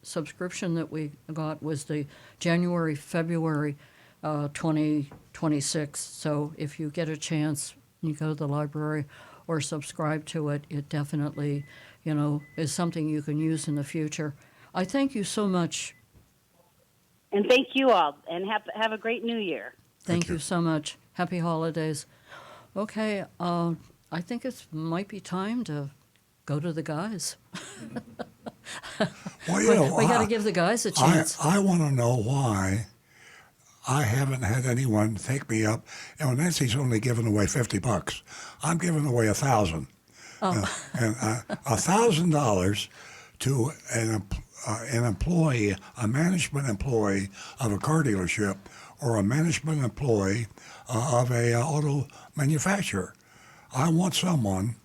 subscription that we got was the January-February 2026. So if you get a chance, you go to the library or subscribe to it, it definitely, is something you can use in the future. I thank you so much. And thank you all, and have a great New Year. Thank you so much. Happy holidays. Okay, I think it might be time to go to the guys. Well, we got to give the guys a chance. I want to know why I haven't had anyone take me up. Nancy's only given away $50. I'm giving away $1,000. Oh. And $1,000 to an employee, a management employee of a car dealership, or a management employee of a auto manufacturer. I want someone.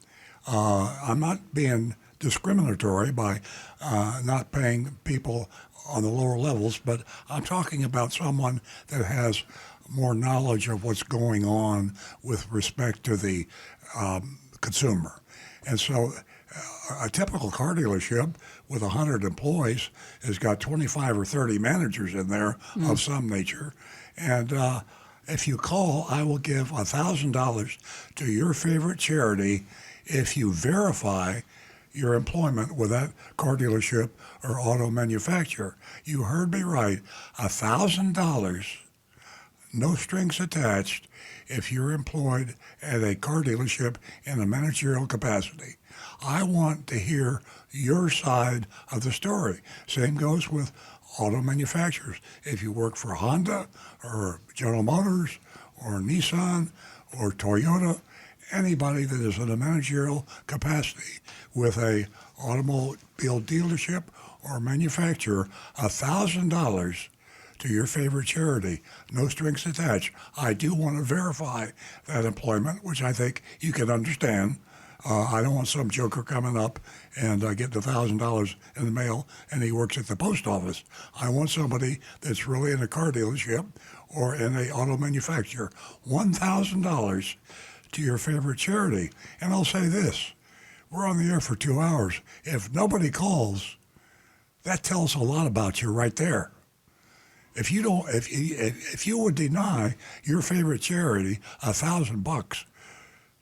I'm not being discriminatory by not paying people on the lower levels, but I'm talking about someone that has more knowledge of what's going on with respect to the consumer. And so a typical car dealership with 100 employees has got 25 or 30 managers in there of some nature. And if you call, I will give $1,000 to your favorite charity if you verify your employment with that car dealership or auto manufacturer. You heard me right. $1,000, no strings attached, if you're employed at a car dealership in a managerial capacity. I want to hear your side of the story. Same goes with auto manufacturers. If you work for Honda or General Motors or Nissan or Toyota, anybody that is in a managerial capacity with a automobile dealership or manufacturer, $1,000 to your favorite charity, no strings attached. I do want to verify that employment, which I think you can understand. I don't want some joker coming up and getting $1,000 in the mail and he works at the post office. I want somebody that's really in a car dealership or in a auto manufacturer. $1,000 to your favorite charity. And I'll say this, we're on the air for 2 hours. If nobody calls, that tells a lot about you right there. If you would deny your favorite charity $1,000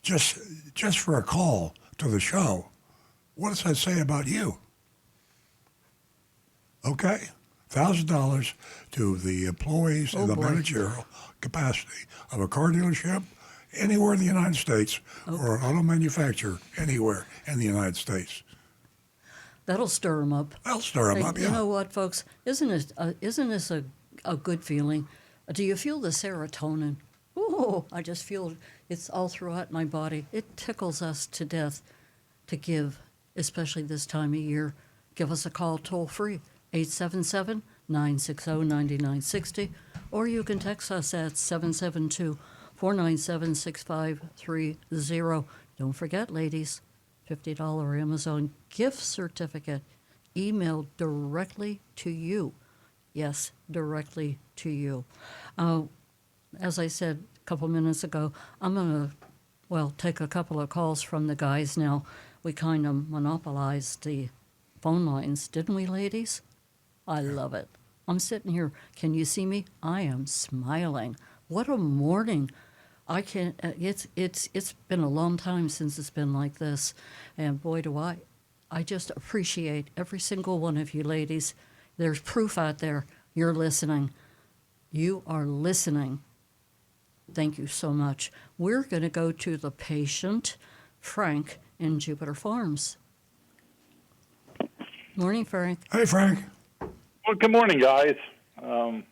just for a call to the show, what does that say about you? Okay, $1,000 to the employees in the managerial capacity of a car dealership anywhere in the United States or an auto manufacturer anywhere in the United States. That'll stir them up. That'll stir them up, yeah. You know what, folks? Isn't this a good feeling? Do you feel the serotonin? Oh, I just feel it's all throughout my body. It tickles us to death to give, especially this time of year. Give us a call toll free, 877-960-9960, or you can text us at 772-497-6530. Don't forget, ladies, $50 Amazon gift certificate emailed directly to you. Yes, directly to you. As I said a couple minutes ago, I'm going to, take a couple of calls from the guys now. We kind of monopolized the phone lines, didn't we, ladies? I love it. I'm sitting here. Can you see me? I am smiling. What a morning. I can't. It's been a long time since it's been like this, and boy, do I just appreciate every single one of you ladies. There's proof out there. You're listening. You are listening. Thank you so much. We're going to go to the patient, Frank, in Jupiter Farms. Morning, Frank. Hey, Frank. Well, good morning, guys. Soon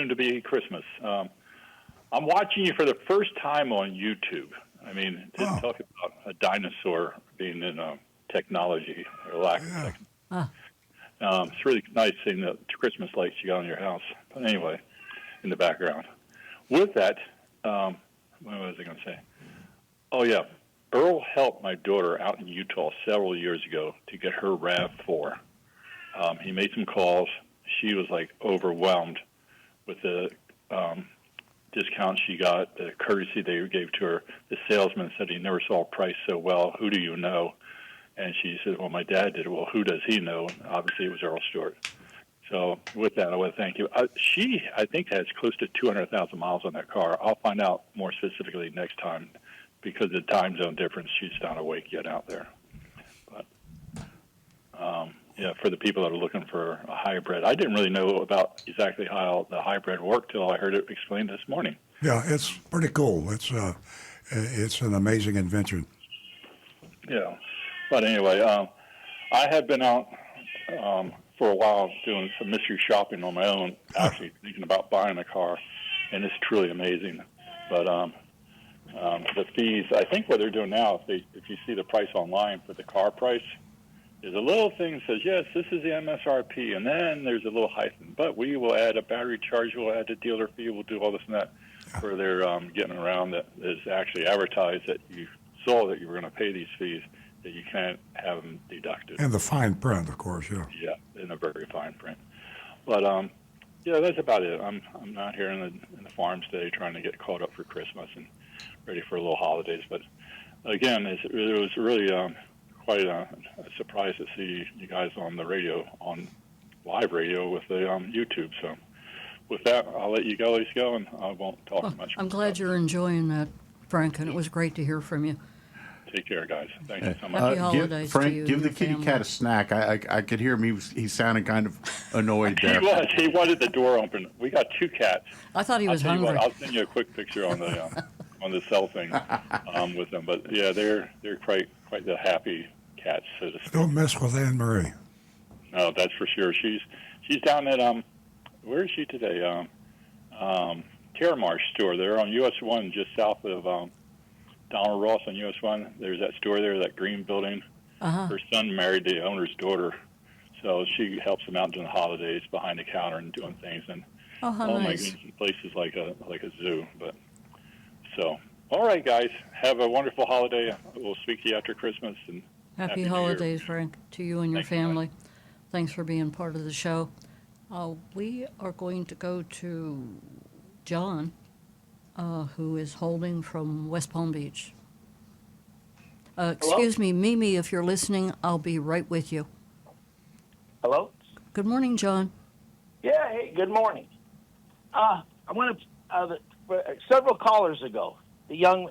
to be Christmas. I'm watching you for the first time on YouTube. I mean, to talk about a dinosaur being in technology or lack of technology. It's really nice seeing the Christmas lights you got on your house. But anyway, in the background. With that, what was I going to say? Oh, yeah. Earl helped my daughter out in Utah several years ago to get her RAV4. He made some calls. She was like overwhelmed with the discount she got, the courtesy they gave to her. The salesman said he never saw a price so well. Who do you know? And she said, well, my dad did. Well, who does he know? And obviously, it was Earl Stewart. So with that, I want to thank you. She, I think, has close to 200,000 miles on that car. I'll find out more specifically next time because of the time zone difference. She's not awake yet out there. But, yeah, for the people that are looking for a hybrid, I didn't really know about exactly how the hybrid worked till I heard it explained this morning. Yeah, it's pretty cool. It's an amazing invention. Yeah. But anyway, I have been out for a while doing some mystery shopping on my own, actually thinking about buying a car, and it's truly amazing. But the fees, I think what they're doing now, if you see the price online for the car price, there's a little thing that says, yes, this is the MSRP, and then there's a little hyphen, but we will add a battery charge, we'll add a dealer fee, we'll do all this and that, where they're getting around that is actually advertised that you saw that you were going to pay these fees, that you can't have them deducted. And the fine print, of course, yeah. Yeah, in a very fine print. But yeah, that's about it. I'm not here in the farm today trying to get caught up for Christmas and ready for a little holidays. But again, it was really quite a surprise to see you guys on the radio, on live radio with the YouTube. So with that, I'll let you guys go, and I won't talk much. I'm glad you're enjoying that, Frank, and it was great to hear from you. Take care, guys. Thank you so much. Happy holidays Frank, to you give and the your kitty family. cat a snack. I could hear him. He sounded kind of annoyed there. He wanted the door open. We got two cats. I thought he was I'll tell you hungry. what, I'll send you a quick picture on the cell thing with them. But yeah, they're quite the happy cats, so to speak. Don't mess with Anne Marie. No, that's for sure. She's down at where is she today? Terramarsh store. They're on US 1, just south of Donald Ross on US 1. There's that store there, that green building. Uh-huh. Her son married the owner's daughter, so she helps him out during the holidays behind the counter and doing things. And Oh, how my nice. goodness, the place is like a zoo. But so, all right, guys, have a wonderful holiday. We'll speak to you after Christmas and Happy New Year. holidays, Frank, to you and your Thank you, bye. family. Thanks for being part of the show. We are going to go to John, who is holding from West Palm Beach. Excuse me, Mimi, if you're listening, I'll be right with you. Hello? Good morning, John. Yeah, hey, good morning. I want to, several callers ago, the young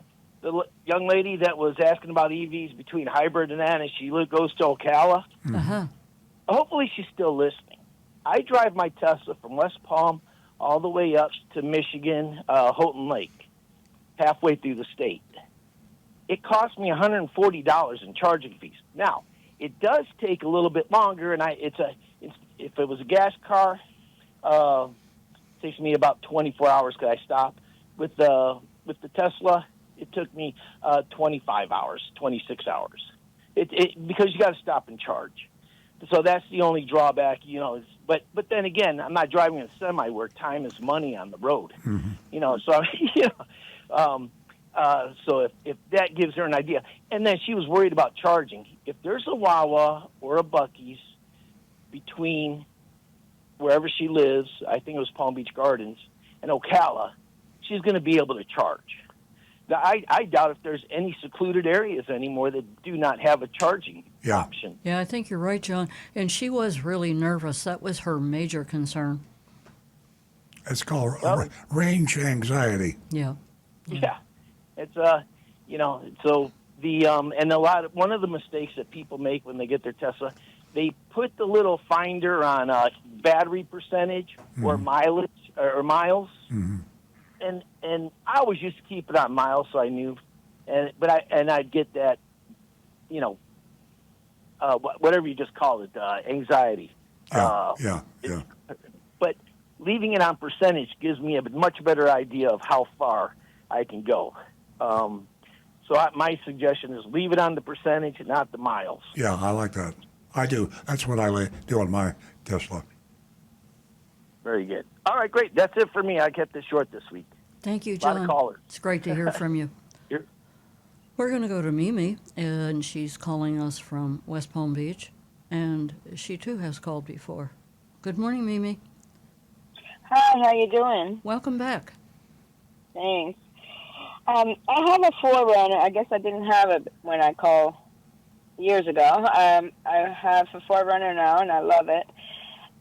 lady that was asking about EVs between hybrid and that, and she goes to Ocala. Uh-huh. Hopefully she's still listening. I drive my Tesla from West Palm all the way up to Michigan, Houghton Lake, halfway through the state. It cost me $140 in charging fees. Now, it does take a little bit longer, and if it was a gas car, it takes me about 24 hours because I stop. With the Tesla, it took me 25 hours, 26 hours. Because you got to stop and charge. So that's the only drawback, But then again, I'm not driving a semi where time is money on the road. Mm-hmm. So if that gives her an idea. And then she was worried about charging. If there's a Wawa or a Buc-ee's between wherever she lives, I think it was Palm Beach Gardens, and Ocala, she's going to be able to charge. Now, I doubt if there's any secluded areas anymore that do not have a charging option. Yeah, I think you're right, John. And she was really nervous. That was her major concern. It's called range anxiety. Yeah. Yeah. It's so the and one of the mistakes that people make when they get their Tesla, they put the little finder on battery percentage or mileage or miles. Mm-hmm. And I always used to keep it on miles so I knew, but I'd get that, whatever you just call it, anxiety. Yeah. But leaving it on percentage gives me a much better idea of how far I can go. My suggestion is leave it on the percentage, not the miles. Yeah, I like that. I do. That's what I do on my Tesla. Very good. All right, great. That's it for me. I kept this short this week. Thank you, A lot John. of callers. It's great to hear from you. We're going to go to Mimi, and she's calling us from West Palm Beach, and she too has called before. Good morning, Mimi. Hi, how you doing? Welcome back. Thanks. I have a Forerunner. I guess I didn't have it when I called years ago. I have a Forerunner now, and I love it.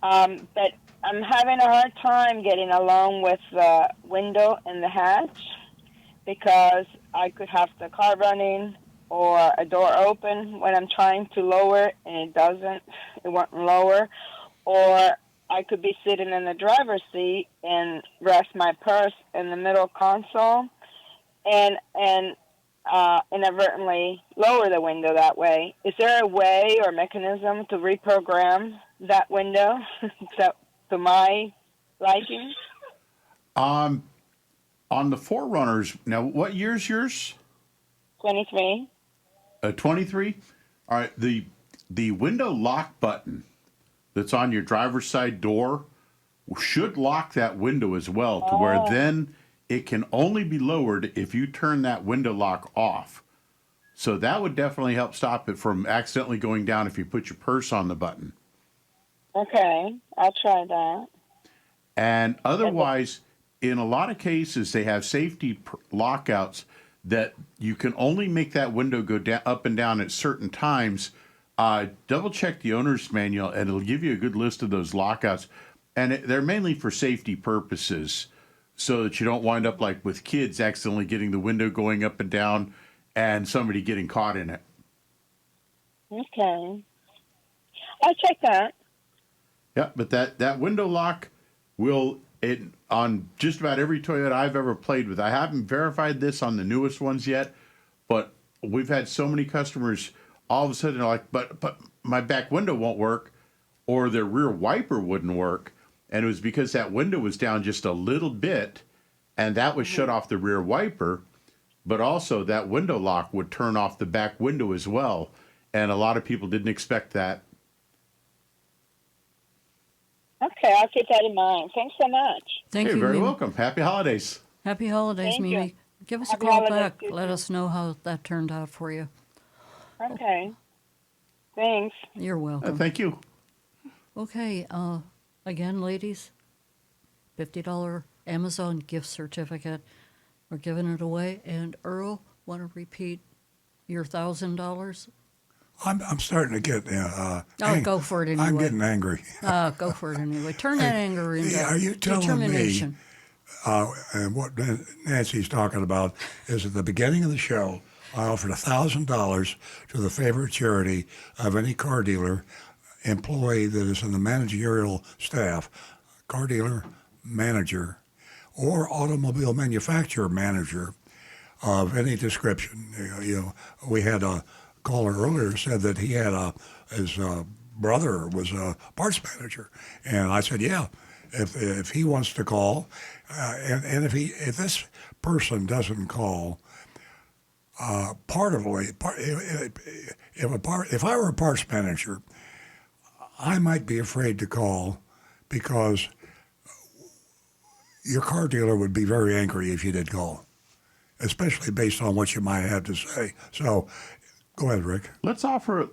But I'm having a hard time getting along with the window and the hatch because I could have the car running or a door open when I'm trying to lower it, and it won't lower. Or I could be sitting in the driver's seat and rest my purse in the middle console and inadvertently lower the window that way. Is there a way or mechanism to reprogram that window to my liking? On the Forerunners, now what year's yours? 23. 23? All right, the window lock button that's on your driver's side door should lock that window as well, to where then it can only be lowered if you turn that window lock off. So that would definitely help stop it from accidentally going down if you put your purse on the button. Okay, I'll try that. And otherwise, in a lot of cases, they have safety lockouts that you can only make that window go down, up and down at certain times. Double check the owner's manual, and it'll give you a good list of those lockouts. And they're mainly for safety purposes, so that you don't wind up like with kids accidentally getting the window going up and down and somebody getting caught in it. Okay. I'll check that. Yeah, but that window lock will, on just about every Toyota I've ever played with. I haven't verified this on the newest ones yet, but we've had so many customers all of a sudden are like, but my back window won't work, or their rear wiper wouldn't work. And it was because that window was down just a little bit, and that would shut off the rear wiper, but also that window lock would turn off the back window as well. And a lot of people didn't expect that. Okay, I'll keep that in mind. Thanks so much. Thank you. You're very Mimi. welcome. Happy holidays. Happy holidays, Thank Mimi. you. Give us Happy a call holidays back. to you Let too. us know how that turned out for you. Okay. Thanks. You're welcome. Thank you. Okay, again, ladies, $50 Amazon gift certificate. We're giving it away. And Earl, want to repeat your $1,000? I'm starting to get. Go for it anyway. I'm getting angry. Go for it anyway. Turn that anger into Are you telling determination. me? And what Nancy's talking about is at the beginning of the show, I offered $1,000 to the favorite charity of any car dealer employee that is in the managerial staff, car dealer manager, or automobile manufacturer manager of any description. We had a caller earlier said that he had his brother was a parts manager, and I said, yeah, if he wants to call, and if this person doesn't call, if I were a parts manager, I might be afraid to call because your car dealer would be very angry if you did call, especially based on what you might have to say. So, go ahead, Rick. Let's offer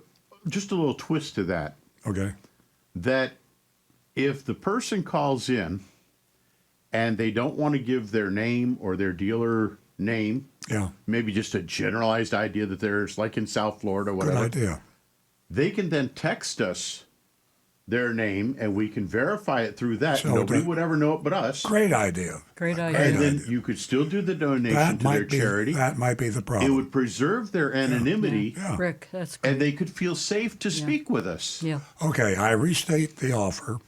just a little twist to that. Okay. That if the person calls in and they don't want to give their name or their dealer name, maybe just a generalized idea that there's like in South Florida, whatever. Good idea. They can then text us their name and we can verify it through that. So Nobody would ever know it but us. Great idea. Great idea. And then you could still do the donation to their charity. That might be the problem. It would preserve their anonymity. Yeah. Rick, that's great. And they could feel safe to speak with us. Yeah. Okay, I restate the offer.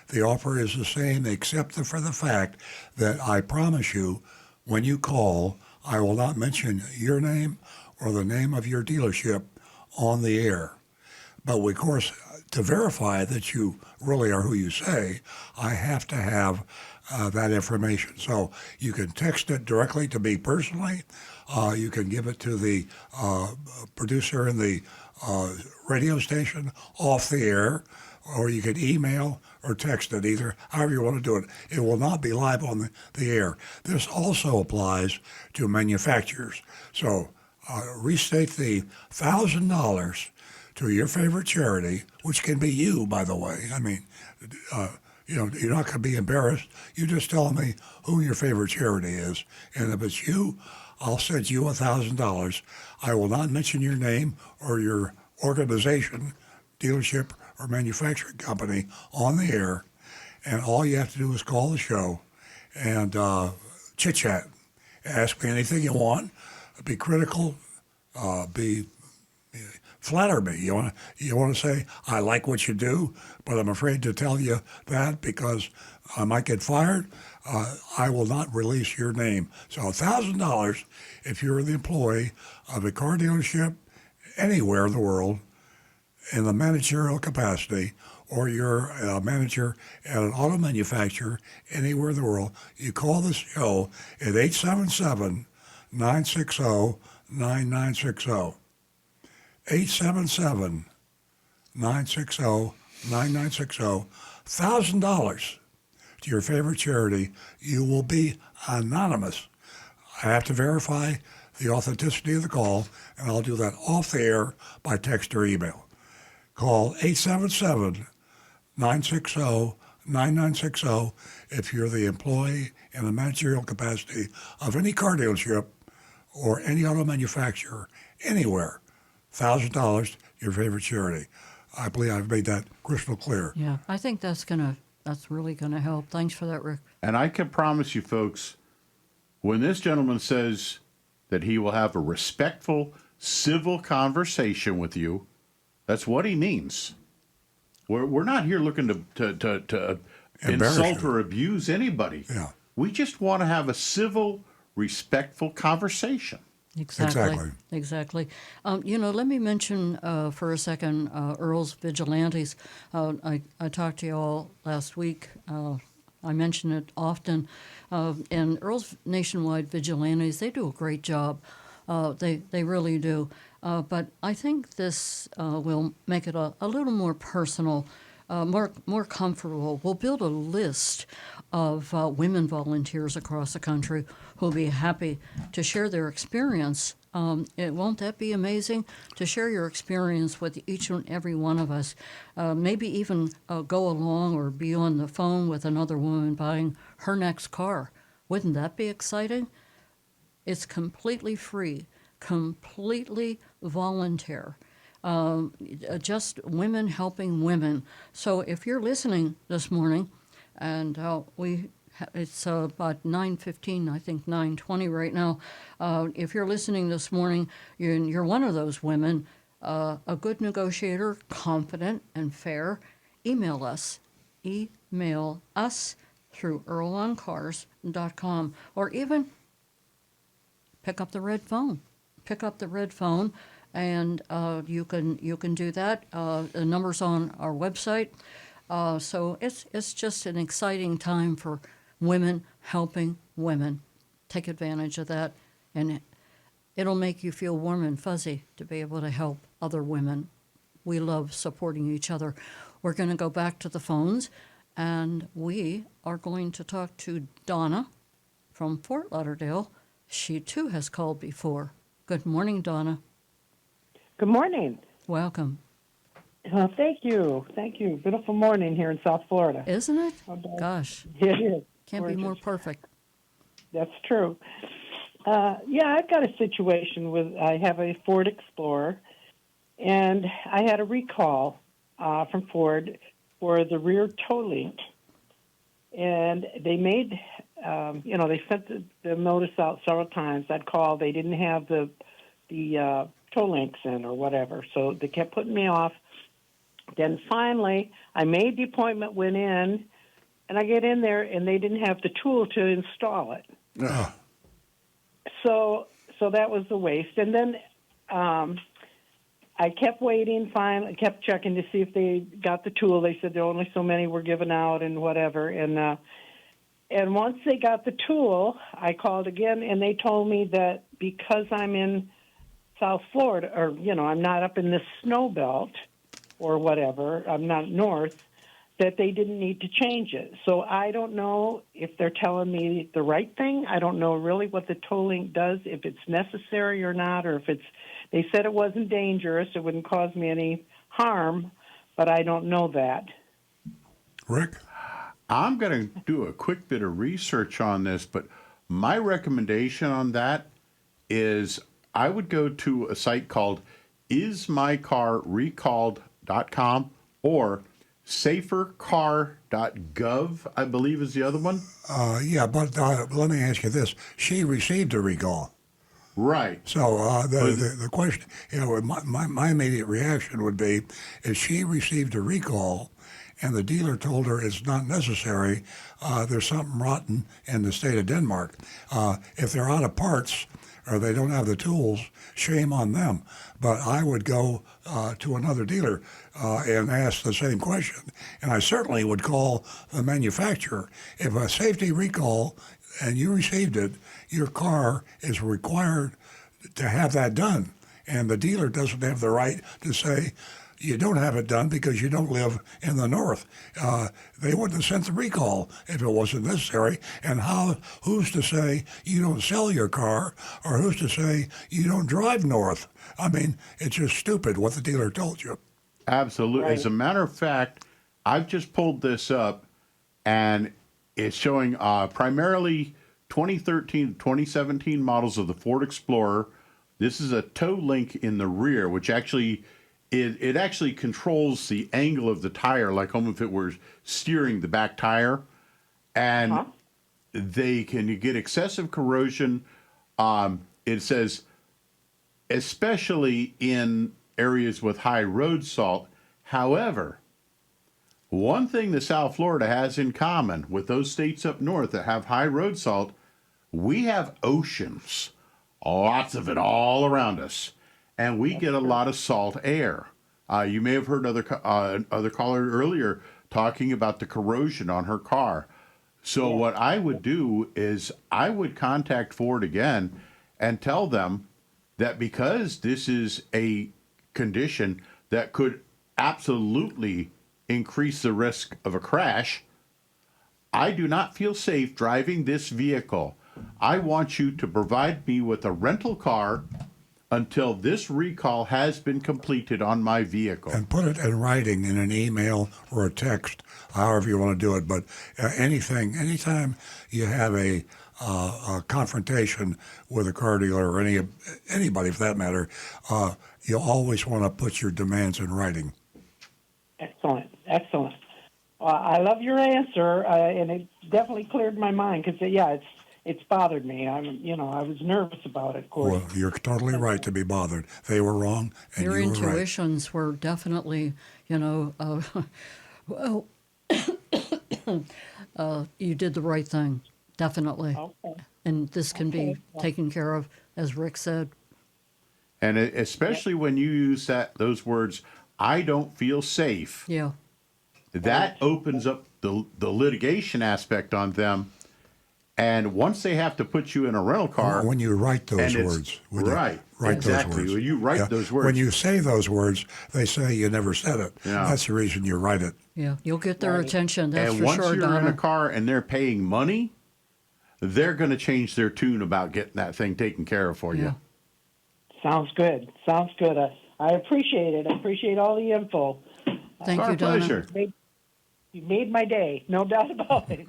The offer is the same except for the fact that I promise you, when you call, I will not mention your name or the name of your dealership on the air. But of course, to verify that you really are who you say, I have to have that information. So you can text it directly to me personally. You can give it to the producer in the radio station off the air, or you can email or text it, either however you want to do it. It will not be live on the air. This also applies to manufacturers. So restate the $1,000 to your favorite charity, which can be you, by the way. I mean, you're not going to be embarrassed. You just tell me who your favorite charity is, and if it's you, I'll send you $1,000. I will not mention your name or your organization, dealership, or manufacturing company on the air, and all you have to do is call the show and chit-chat. Ask me anything you want. Be critical. Flatter me. You want to say, I like what you do, but I'm afraid to tell you that because I might get fired. I will not release your name. So $1,000 if you're the employee of a car dealership anywhere in the world in the managerial capacity, or you're a manager at an auto manufacturer anywhere in the world, you call this show at 877-960-9960. 877-960-9960. $1,000 to your favorite charity. You will be anonymous. I have to verify the authenticity of the call, and I'll do that off the air by text or email. Call 877-960-9960 if you're the employee in the managerial capacity of any car dealership or any auto manufacturer anywhere. $1,000 to your favorite charity. I believe I've made that crystal clear. Yeah, I think that's really gonna help. Thanks for that, Rick. And I can promise you, folks, when this gentleman says that he will have a respectful, civil conversation with you, that's what he means. We're not here looking to insult or abuse anybody. Yeah. We just want to have a civil, respectful conversation. Exactly. Let me mention for a second Earl's Vigilantes. I talked to you all last week. I mention it often. And Earl's Nationwide Vigilantes, they do a great job. They really do. But I think this will make it a little more personal, more comfortable. We'll build a list of women volunteers across the country who'll be happy to share their experience. Won't that be amazing? To share your experience with each and every one of us. Maybe even go along or be on the phone with another woman buying her next car. Wouldn't that be exciting? It's completely free, completely volunteer. Just women helping women. So if you're listening this morning, and it's about 9:15, I think 9:20 right now. If you're listening this morning, you're one of those women, a good negotiator, confident and fair, email us through earloncars.com, or even pick up the red phone. And you can do that. The number's on our website. So it's just an exciting time for women helping women. Take advantage of that, and it'll make you feel warm and fuzzy to be able to help other women. We love supporting each other. We're going to go back to the phones, and we are going to talk to Donna from Fort Lauderdale. She too has called before. Good morning, Donna. Good morning. Welcome. Thank you. Beautiful morning here in South Florida. Isn't it? Gosh. It is. Can't be more perfect. That's true. I've got a situation I have a Ford Explorer, and I had a recall from Ford for the rear toe link. And they made, they sent the notice out several times. I'd call. They didn't have the toe links in or whatever. So they kept putting me off. Then finally, I made the appointment, went in, and I get in there, and they didn't have the tool to install it. So that was a waste. And then I kept waiting, finally, kept checking to see if they got the tool. They said there were only so many were given out and whatever. And once they got the tool, I called again, and they told me that because I'm in South Florida, or, I'm not up in the snow belt or whatever, I'm not north, that they didn't need to change it. So I don't know if they're telling me the right thing. I don't know really what the tolling does, if it's necessary or not, or if it's, they said it wasn't dangerous, it wouldn't cause me any harm, but I don't know that. Rick? I'm going to do a quick bit of research on this, but my recommendation on that is I would go to a site called ismycarrecalled.com or safercar.gov, I believe is the other one. Yeah, but let me ask you this. She received a recall. Right. So the question, my immediate reaction would be, if she received a recall and the dealer told her it's not necessary, there's something rotten in the state of Denmark. If they're out of parts or they don't have the tools, shame on them. But I would go to another dealer and ask the same question. And I certainly would call the manufacturer. If a safety recall and you received it, your car is required to have that done. And the dealer doesn't have the right to say, you don't have it done because you don't live in the north. They wouldn't have sent the recall if it wasn't necessary. And who's to say you don't sell your car, or who's to say you don't drive north? I mean, it's just stupid what the dealer told you. Absolutely. Right. As a matter of fact, I've just pulled this up, and it's showing primarily 2013 2017 models of the Ford Explorer. This is a tow link in the rear, which actually it actually controls the angle of the tire, like almost if it were steering the back tire. And they can get excessive corrosion. It says, especially in areas with high road salt. However, one thing that South Florida has in common with those states up north that have high road salt, we have oceans, lots of it all around us, and we get a lot of salt air. You may have heard other caller earlier talking about the corrosion on her car. So what I would do is I would contact Ford again and tell them that because this is a condition that could absolutely increase the risk of a crash, I do not feel safe driving this vehicle. I want you to provide me with a rental car until this recall has been completed on my vehicle. And put it in writing in an email or a text, however you want to do it. But anytime you have a confrontation with a car dealer or anybody for that matter, you always want to put your demands in writing. Excellent. I love your answer, and it definitely cleared my mind because, it's bothered me. I was nervous about it, of course. Well, you're totally right to be bothered. They were wrong, and Your you were right. intuitions were definitely, well, you did the right thing, definitely. Okay. And this can be taken care of, as Rick said. And especially when you use those words, I don't feel safe. Yeah. That opens up the litigation aspect on them. And once they have to put you in a rental car. When you write those words. Right. Write Exactly. those words. When you write those words. When you say those words, they say you never said it. Yeah. That's the reason you write it. Yeah, you'll get their attention, that's and for once sure, you're Donna. in a car and they're paying money, they're going to change their tune about getting that thing taken care of for you. Sounds good. I appreciate it. I appreciate all the info. Thank you, Donna. Pleasure. You made my day, no doubt about it.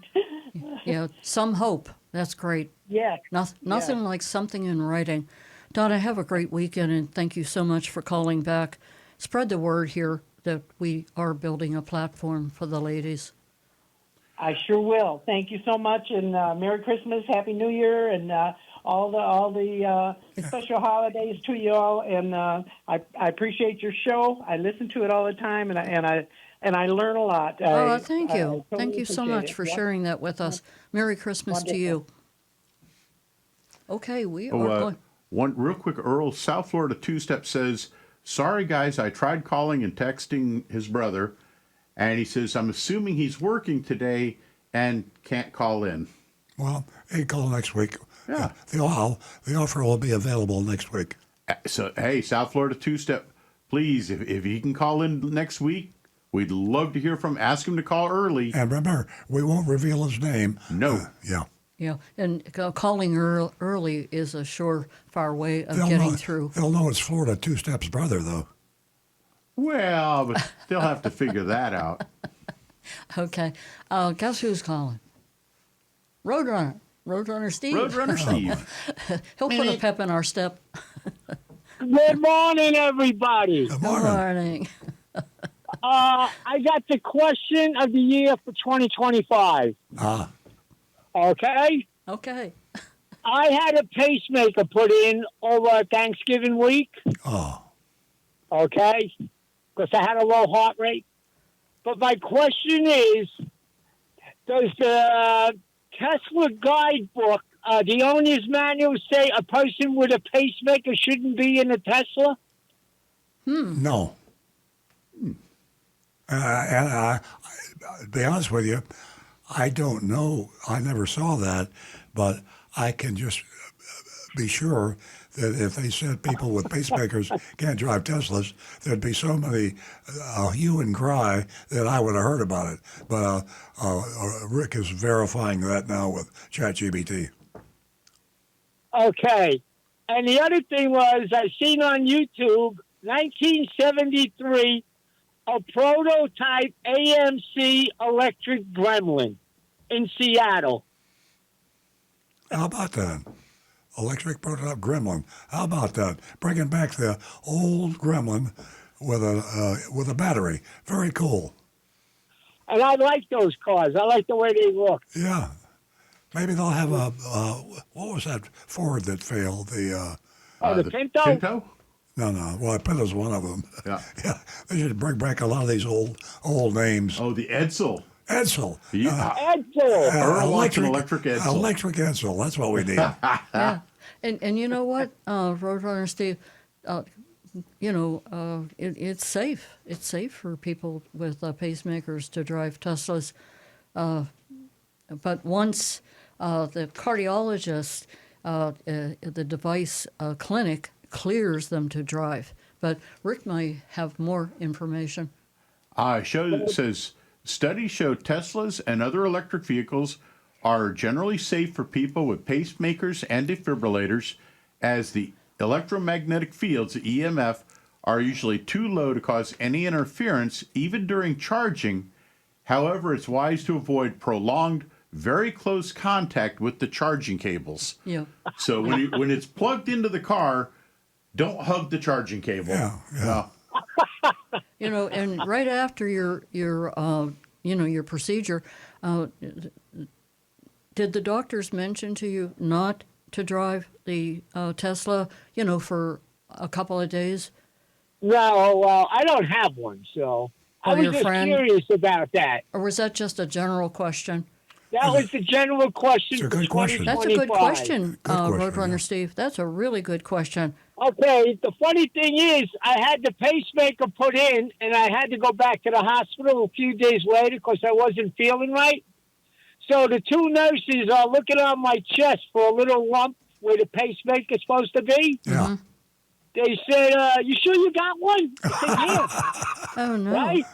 Yeah, some hope. That's great. Yeah. Nothing like something in writing. Donna, have a great weekend, and thank you so much for calling back. Spread the word here that we are building a platform for the ladies. I sure will. Thank you so much, and Merry Christmas, Happy New Year, and all the special holidays to you all. And I appreciate your show. I listen to it all the time, and I learn a lot. Thank you. I Thank you so appreciate much it. for sharing that with us. Merry Christmas to you. Okay, we are going. One real quick, Earl, South Florida Two-Step says, sorry, guys, I tried calling and texting his brother, and he says, I'm assuming he's working today and can't call in. Well, hey, call next week. Yeah. The offer will be available next week. So, hey, South Florida Two-Step, please, if he can call in next week, We'd love to hear from him. Ask him to call early. And remember, we won't reveal his name. No. Yeah. Yeah, and calling early is a surefire way of They'll getting know, through. They'll know it's Florida Two Steps brother, though. Well, but they'll have to figure that out. Okay. Guess who's calling? Roadrunner. Roadrunner Steve. Roadrunner Steve. He'll put a pep in our step. Good morning, everybody. Good Good morning. I got the question of the year for 2025. Okay? Okay. I had a pacemaker put in over Thanksgiving week. Oh. Okay? Because I had a low heart rate. But my question is, does the Tesla guidebook, the owner's manual, say a person with a pacemaker shouldn't be in a Tesla? No. And to be honest with you, I don't know. I never saw that, but I can just be sure that if they said people with pacemakers can't drive Teslas, there'd be so many hue and cry that I would have heard about it. But Rick is verifying that now with ChatGPT. Okay. And the other thing was, I seen on YouTube, 1973, a prototype AMC electric Gremlin in Seattle. How about that? Electric prototype Gremlin. How about that? Bringing back the old Gremlin with a battery. Very cool. And I like those cars. I like the way they look. Yeah. Maybe they'll have a what was that Ford that failed? The Pinto? Pinto? No. Well, Pinto's one of them. Yeah. Yeah. They should bring back a lot of these old names. Oh, the Edsel. Edsel. Yeah. Edsel. Earl wants an electric Edsel. Electric Edsel. That's what we need. Yeah. And you know what, Roadrunner Steve, it's safe. It's safe for people with pacemakers to drive Teslas. But once the cardiologist, the device clinic clears them to drive. But Rick may have more information. It says studies show Teslas and other electric vehicles are generally safe for people with pacemakers and defibrillators, as the electromagnetic fields, the EMF, are usually too low to cause any interference, even during charging. However, it's wise to avoid prolonged, very close contact with the charging cables. Yeah. So when it's plugged into the car, don't hug the charging cable. Yeah. And right after your procedure, did the doctors mention to you not to drive the Tesla, for a couple of days? No, well, I don't have one, so I was just curious about that. Or was that just a general question? That was the general question. It's a good question. That's a good question, Roadrunner yeah. Steve. That's a really good question. Okay, the funny thing is, I had the pacemaker put in, and I had to go back to the hospital a few days later because I wasn't feeling right. So the two nurses are looking on my chest for a little lump where the pacemaker's supposed to be. Yeah. They said, you sure you got one? I said, yeah. Oh, no. Right?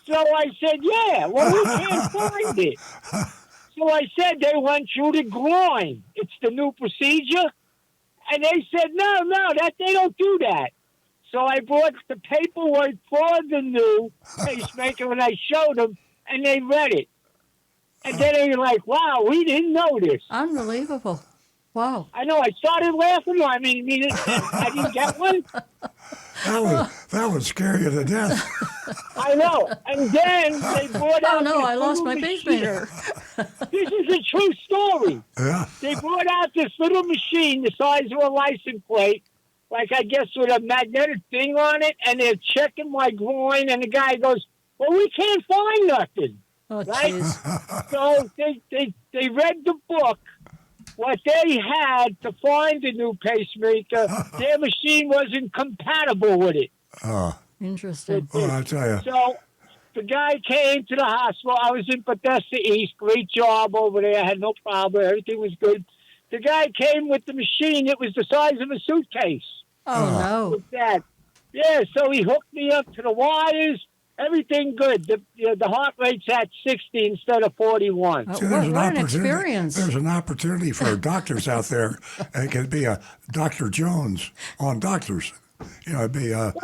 So I said, yeah. Well, we can't find it. So I said, they went through the groin. It's the new procedure. And they said, no, that they don't do that. So I brought the paperwork for the new pacemaker, and I showed them, and they read it. And then they were like, wow, we didn't know this. Unbelievable. Wow. I know. I started laughing. I mean, I didn't get one. That would scare you to death. I know. And then they brought out. Oh, no, this I lost my little pacemaker. This is a true story. Yeah. They brought out this little machine the size of a license plate, like I guess with a magnetic thing on it, and they're checking my groin, and the guy goes, well, we can't find nothing. Oh, right? jeez. So they read the book. What they had to find a new pacemaker, their machine wasn't compatible with it. Interesting. Well, I tell you. So the guy came to the hospital. I was in Bethesda East. Great job over there. I had no problem. Everything was good. The guy came with the machine. It was the size of a suitcase. Oh, no. With that. Yeah, so he hooked me up to the wires. Everything good. The heart rate's at 60 instead of 41. See, there's what an experience. There's an opportunity for doctors out there. It could be a Dr. Jones on doctors. It'd be a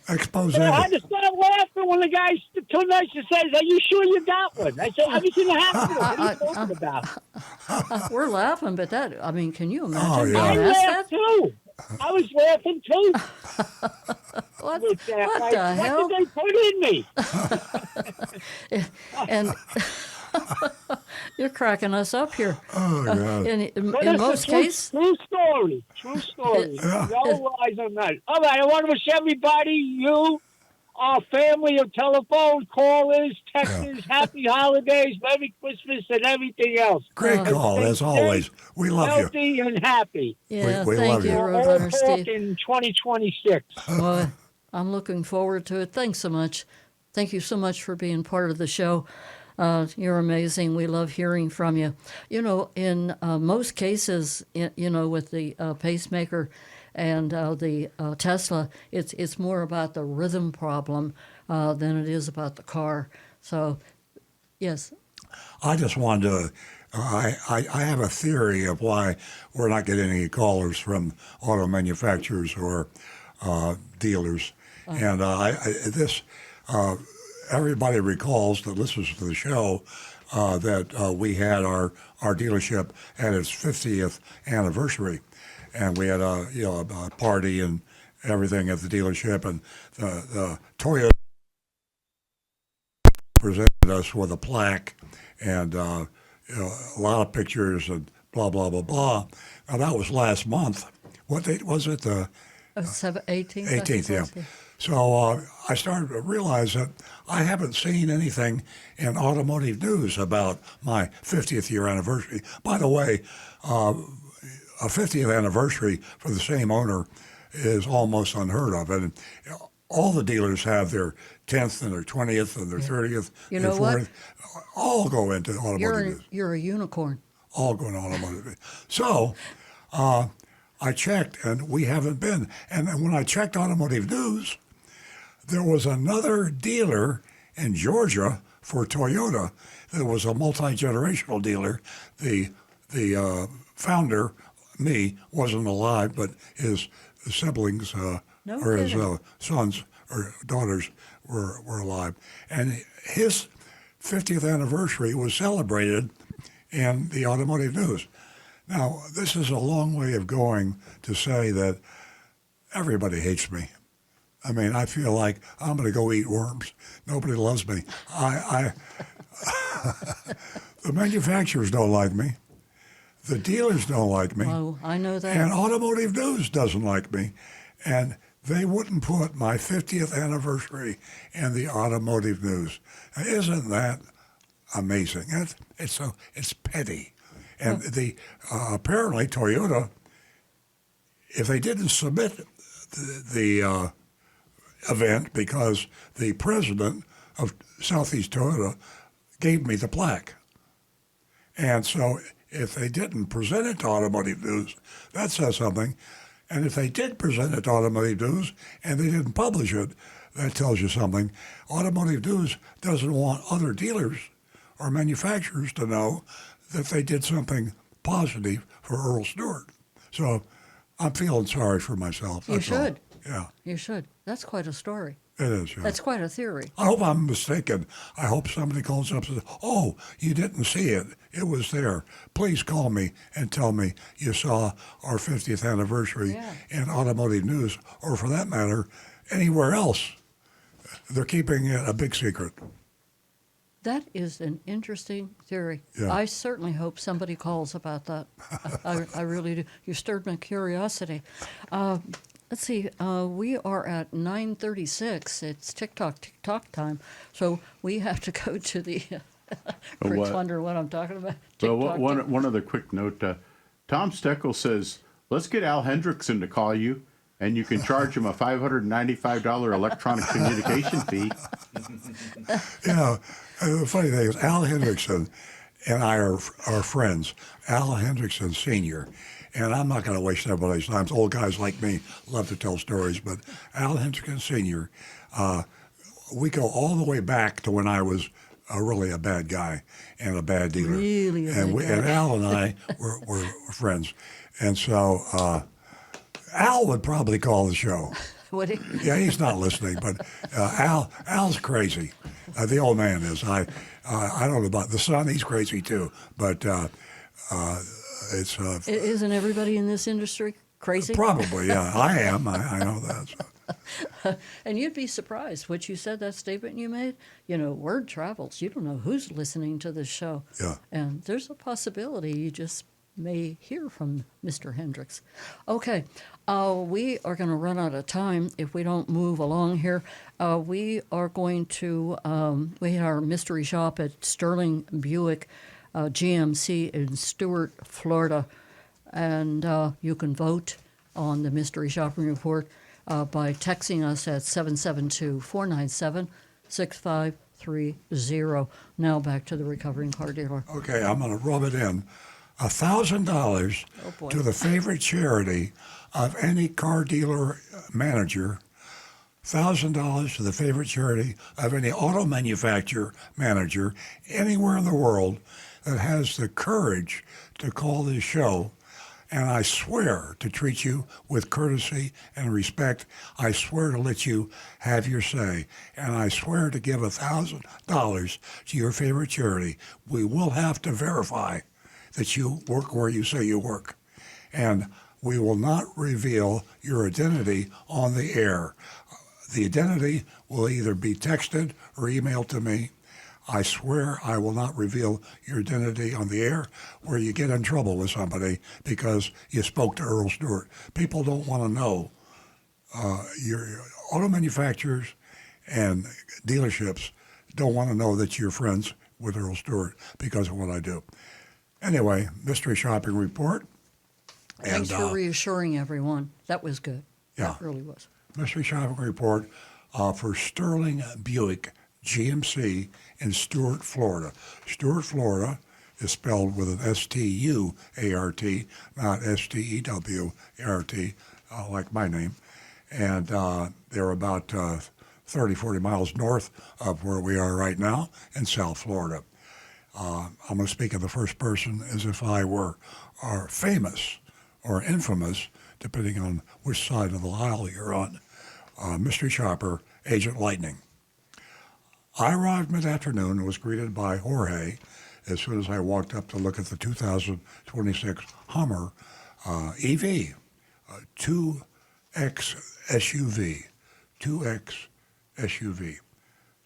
expose. I had to start laughing when the guy too nice to says, "Are you sure you got one?" I said, "Everything happened. What are you talking about?" We're laughing, but can you imagine? Oh, yeah. I being asked laughed too. I was laughing too. What What the hell? did they put in me? And you're cracking us up here. Oh, God. In But it's most a true, cases, true story. True story. No lies on that. All right, I want to wish everybody, you, our family of telephone callers, texters, happy holidays, Merry Christmas, and everything else. Great call, as always. We love you. Healthy and happy. yeah, we thank love you, you. Roadrunner Talk Steve. in 2026. Well, I'm looking forward to it. Thanks so much. Thank you so much for being part of the show. You're amazing. We love hearing from you. In most cases, with the pacemaker and the Tesla, it's more about the rhythm problem than it is about the car. So, yes. I just wanted to. I have a theory of why we're not getting any callers from auto manufacturers or dealers, and everybody recalls that listens to the show that we had our dealership at its 50th anniversary, and we had a party and everything at the dealership, and the Toyota presented us with a plaque and a lot of pictures and blah blah blah blah. Now that was last month. What date was it? 18th. 18th, yeah. So I started to realize that I haven't seen anything in automotive news about my 50th year anniversary. By the way, a 50th anniversary for the same owner is almost unheard of. And all the dealers have their 10th and their 20th and their 30th You and know what? 40th. All go into automotive news. You're a unicorn. All go into automotive news. So I checked, and we haven't been. And then when I checked automotive news, there was another dealer in Georgia for Toyota that was a multi-generational dealer. The founder, me, wasn't alive, but his siblings or his sons or daughters were alive. And his 50th anniversary was celebrated in the automotive news. Now, this is a long way of going to say that everybody hates me. I mean, I feel like I'm going to go eat worms. Nobody loves me. The manufacturers don't like me. The dealers don't like me. Oh, I know that. And automotive news doesn't like me. And they wouldn't put my 50th anniversary in the automotive news. Now, isn't that amazing? It's petty. And apparently Toyota, if they didn't submit the event because the president of Southeast Toyota gave me the plaque. And so if they didn't present it to Automotive News, that says something. And if they did present it to Automotive News and they didn't publish it, that tells you something. Automotive News doesn't want other dealers or manufacturers to know that they did something positive for Earl Stewart. So I'm feeling sorry for myself. You should. Yeah. You should. That's quite a story. It is, yeah. That's quite a theory. I hope I'm mistaken. I hope somebody calls up and says, "Oh, you didn't see it. It was there. Please call me and tell me you saw our 50th anniversary in Automotive News, or for that matter, anywhere else." They're keeping it a big secret. That is an interesting theory. Yeah. I certainly hope somebody calls about that. I really do. You stirred my curiosity. Let's see. We are at 9:36. It's tick-tock time. So we have to go to the... Fritz wonder what I'm talking about. So one other quick note. Tom Steckel says, let's get Al Hendrickson to call you, and you can charge him a $595 electronic communication fee. The funny thing is, Al Hendrickson and I are friends. Al Hendrickson Sr., and I'm not going to waste everybody's time. Old guys like me love to tell stories, but Al Hendrickson Sr., we go all the way back to when I was really a bad guy and a bad dealer. Really a and bad guy. and Al and I were friends, and so Al would probably call the show. What? Yeah, he's not listening, but Al's crazy. The old man is. I don't know about the son. He's crazy too, but it's Isn't everybody in this industry crazy? probably yeah. I am. I know that. So. And you'd be surprised what you said, that statement you made. You know, word travels. You don't know who's listening to this show. Yeah. And there's a possibility you just may hear from Mr. Hendricks. Okay. We are going to run out of time if we don't move along here. We are going to, we had our mystery shop at Sterling Buick GMC in Stewart, Florida. And you can vote on the mystery shopping report by texting us at 772-497-6530. Now back to the recovering car dealer. Okay, I'm going to rub it in. $1,000 to the favorite charity of any car dealer manager. $1,000 to the favorite charity of any auto manufacturer manager anywhere in the world that has the courage to call this show. And I swear to treat you with courtesy and respect. I swear to let you have your say. And I swear to give $1,000 to your favorite charity. We will have to verify that you work where you say you work. And we will not reveal your identity on the air. The identity will either be texted or emailed to me. I swear I will not reveal your identity on the air where you get in trouble with somebody because you spoke to Earl Stewart. People don't want to know. Your auto manufacturers and dealerships don't want to know that you're friends with Earl Stewart because of what I do. Anyway, mystery shopping report. Thanks for reassuring everyone. That was good. Yeah. That really was. Mystery shopping report for Sterling Buick GMC in Stewart, Florida. Stewart, Florida is spelled with an S-T-U-A-R-T, not S-T-E-W-A-R-T, like my name. And they're about 30, 40 miles north of where we are right now in South Florida. I'm going to speak in the first person as if I were famous or infamous, depending on which side of the aisle you're on. Mystery shopper, Agent Lightning. I arrived mid-afternoon and was greeted by Jorge as soon as I walked up to look at the 2026 Hummer EV, 2X SUV, 2X SUV,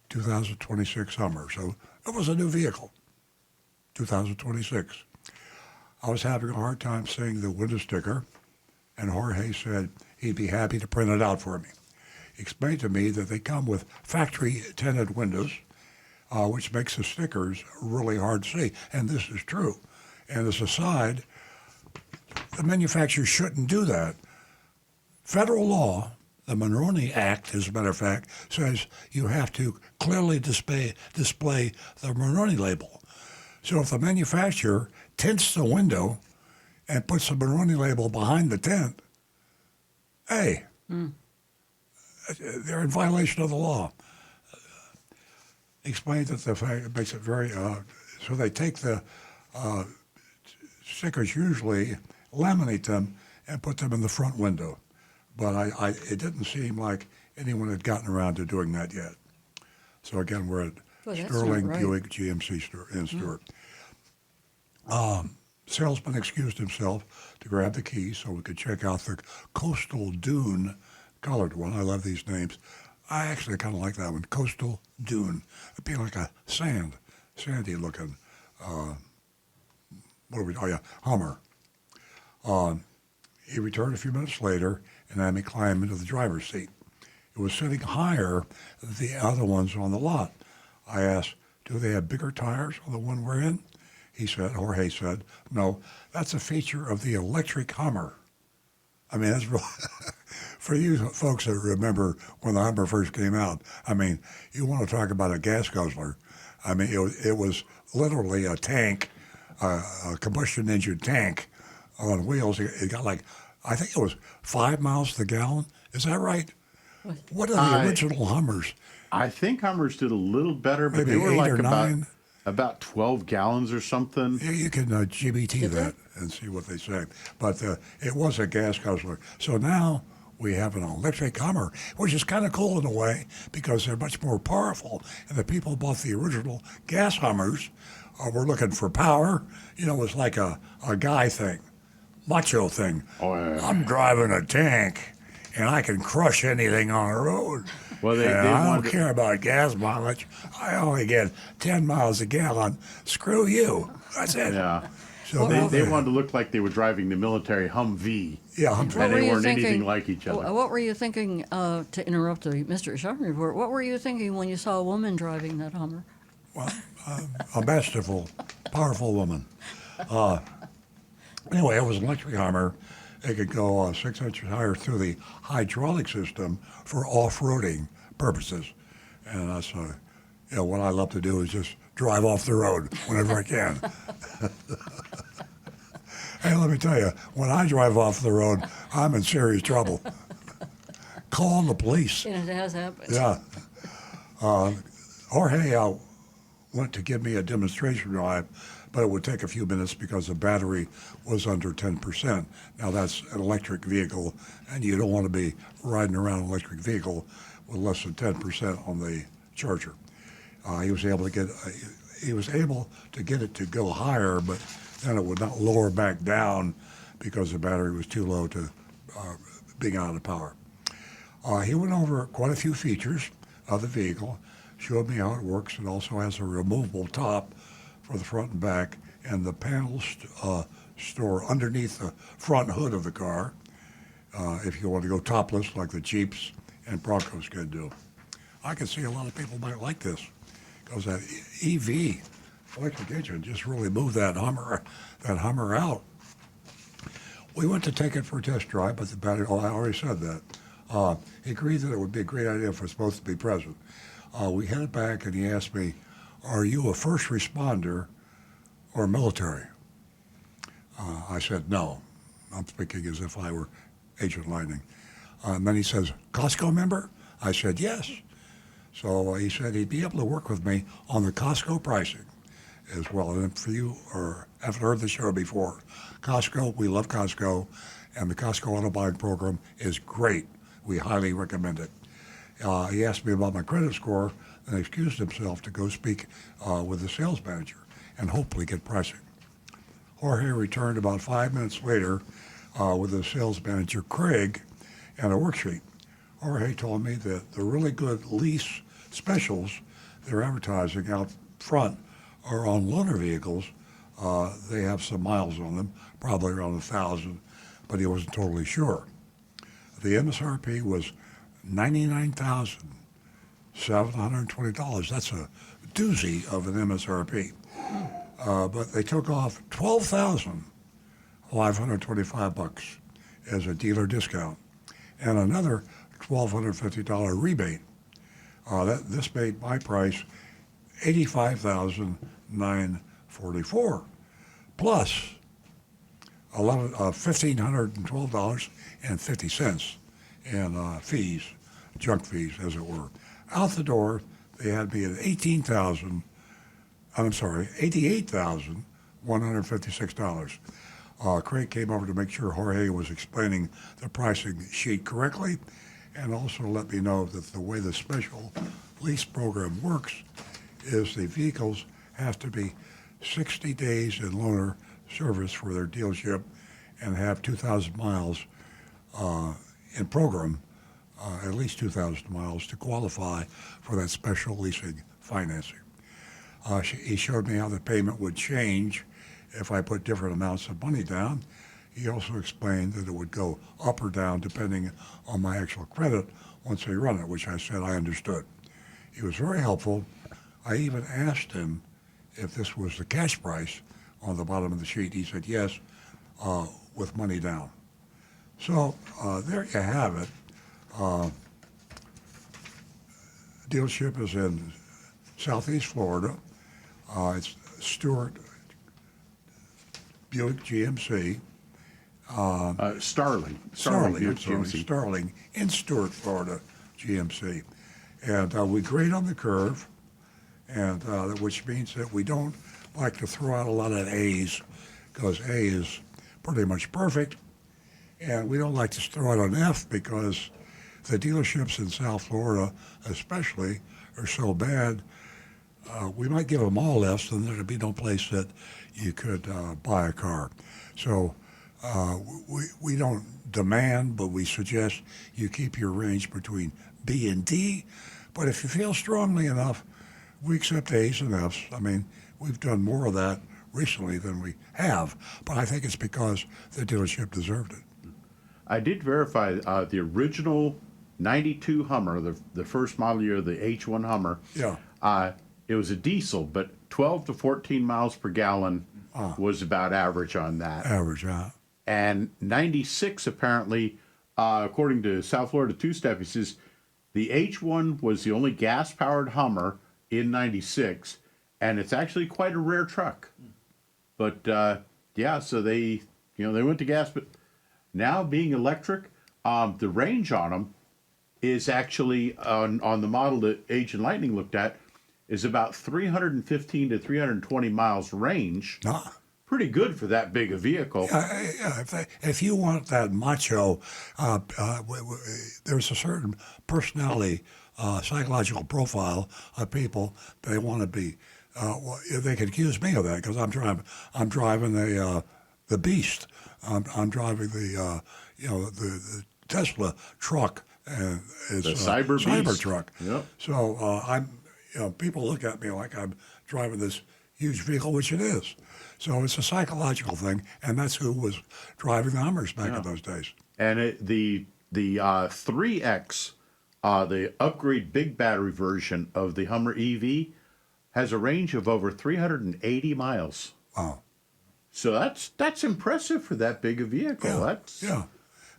2026 Hummer. So it was a new vehicle, 2026. I was having a hard time seeing the window sticker, and Jorge said he'd be happy to print it out for me. He explained to me that they come with factory tinted windows, which makes the stickers really hard to see. And this is true. And as a side, the manufacturer shouldn't do that. Federal law, the Monroney Act, as a matter of fact, says you have to clearly display the Monroney label. So if the manufacturer tints the window and puts the Monroney label behind the tint, hey, they're in violation of the law. Explained that the fact it makes it very, so they take the stickers, usually laminate them and put them in the front window. But it didn't seem like anyone had gotten around to doing that yet. So again, we're at Sterling Buick GMC in Stewart. Salesman excused himself to grab the keys so we could check out the Coastal Dune colored one. I love these names. I actually kind of like that one, Coastal Dune. It'd be like a sandy looking, Hummer. He returned a few minutes later and had me climb into the driver's seat. It was sitting higher than the other ones on the lot. I asked, do they have bigger tires on the one we're in? Jorge said, no, that's a feature of the electric Hummer. I mean, that's real. For you folks that remember when the Hummer first came out, I mean, you want to talk about a gas guzzler. I mean, it was literally a tank, a combustion engine tank on wheels. It got like, I think it was 5 miles to the gallon. Is that right? What are the original Hummers? I think Hummers did a little better, but Maybe they were 8 like or 9. about 12 gallons or something. Yeah, you can GBT that and see what they say. But it was a gas guzzler. So now we have an electric Hummer, which is kind of cool in a way because they're much more powerful. And the people who bought the original gas Hummers were looking for power. You know, it was like a guy thing, macho thing. Oh, yeah. I'm driving a tank, and I can crush anything on the road. Well, they I don't wanted- care about gas mileage. I only get 10 miles a gallon. Screw you. That's it. Yeah. So they wanted to look like they were driving the military Humvee. Yeah, Humvee. And they weren't anything like each other. What were you thinking, to interrupt the Mr. Shopping Report, what were you thinking when you saw a woman driving that Hummer? Well, a masterful, powerful woman. Anyway, it was an electric Hummer. It could go 6 inches higher through the hydraulic system for off-roading purposes. And that's what I love to do is just drive off the road whenever I can. Hey, let me tell you, when I drive off the road, I'm in serious trouble. Call the police. And it has happened. Yeah. Jorge went to give me a demonstration drive, but it would take a few minutes because the battery was under 10%. Now, that's an electric vehicle, and you don't want to be riding around an electric vehicle with less than 10% on the charger. He was able to get it to go higher, but then it would not lower back down because the battery was too low to being out of power. He went over quite a few features of the vehicle, showed me how it works. It also has a removable top for the front and back, and the panels store underneath the front hood of the car if you want to go topless like the Jeeps and Broncos can do. I can see a lot of people might like this because that EV, electric engine, just really moved that Hummer out. We went to take it for a test drive, but the battery, I already said that. He agreed that it would be a great idea if we're supposed to be present. We headed back and he asked me, are you a first responder or military? I said, no. I'm speaking as if I were Agent Lightning. And then he says, Costco member? I said, yes. So he said he'd be able to work with me on the Costco pricing as well. And for you or haven't heard the show before, Costco, we love Costco, and the Costco auto buying program is great. We highly recommend it. He asked me about my credit score and excused himself to go speak with the sales manager and hopefully get pricing. Jorge returned about 5 minutes later with the sales manager, Craig, and a worksheet. Jorge told me that the really good lease specials they're advertising out front are on loaner vehicles. They have some miles on them, probably around 1,000, but he wasn't totally sure. The MSRP was $99,720. That's a doozy of an MSRP. But they took off $12,525 as a dealer discount and another $1,250 rebate. This made my price $85,944 plus $1,512.50 in fees, junk fees, as it were. Out the door, they had me at $88,156. Craig came over to make sure Jorge was explaining the pricing sheet correctly, and also let me know that the way the special lease program works is the vehicles have to be 60 days in loaner service for their dealership and have 2,000 miles in program, at least 2,000 miles to qualify for that special leasing financing. He showed me how the payment would change if I put different amounts of money down. He also explained that it would go up or down depending on my actual credit once they run it, which I said I understood. He was very helpful. I even asked him if this was the cash price on the bottom of the sheet. He said yes, with money down. So there you have it. Dealership is in Southeast Florida. It's Stewart Buick GMC. Starling Starling Buick GMC. Starling in Stewart, Florida, GMC. And we grade on the curve, and which means that we don't like to throw out a lot of A's, because A is pretty much perfect. And we don't like to throw out an F because the dealerships in South Florida, especially, are so bad. We might give them all Fs, and there'd be no place that you could buy a car. So we don't demand, but we suggest you keep your range between B and D. But if you feel strongly enough, we accept A's and F's. I mean, we've done more of that recently than we have, but I think it's because the dealership deserved it. I did verify the original 92 Hummer, the first model year, the H1 Hummer. Yeah. It was a diesel, but 12 to 14 miles per gallon was about average on that. Average, yeah. And 96, apparently, according to South Florida Two-Step, he says the H1 was the only gas-powered Hummer in 96, and it's actually quite a rare truck. But, yeah, so they went to gas, but now being electric, the range on them is actually, on the model that Agent Lightning looked at, is about 315 to 320 miles range. Pretty good for that big a vehicle. Yeah, if you want that macho, there's a certain personality, psychological profile of people they want to be. They can accuse me of that because I'm driving the Beast. I'm driving the Tesla truck. It's the Cyber truck. Yep. So people look at me like I'm driving this huge vehicle, which it is. So it's a psychological thing, and that's who was driving the Hummers back in those days. And the 3X, the upgrade big battery version of the Hummer EV, has a range of over 380 miles. Wow. So that's impressive for that big a vehicle. Yeah.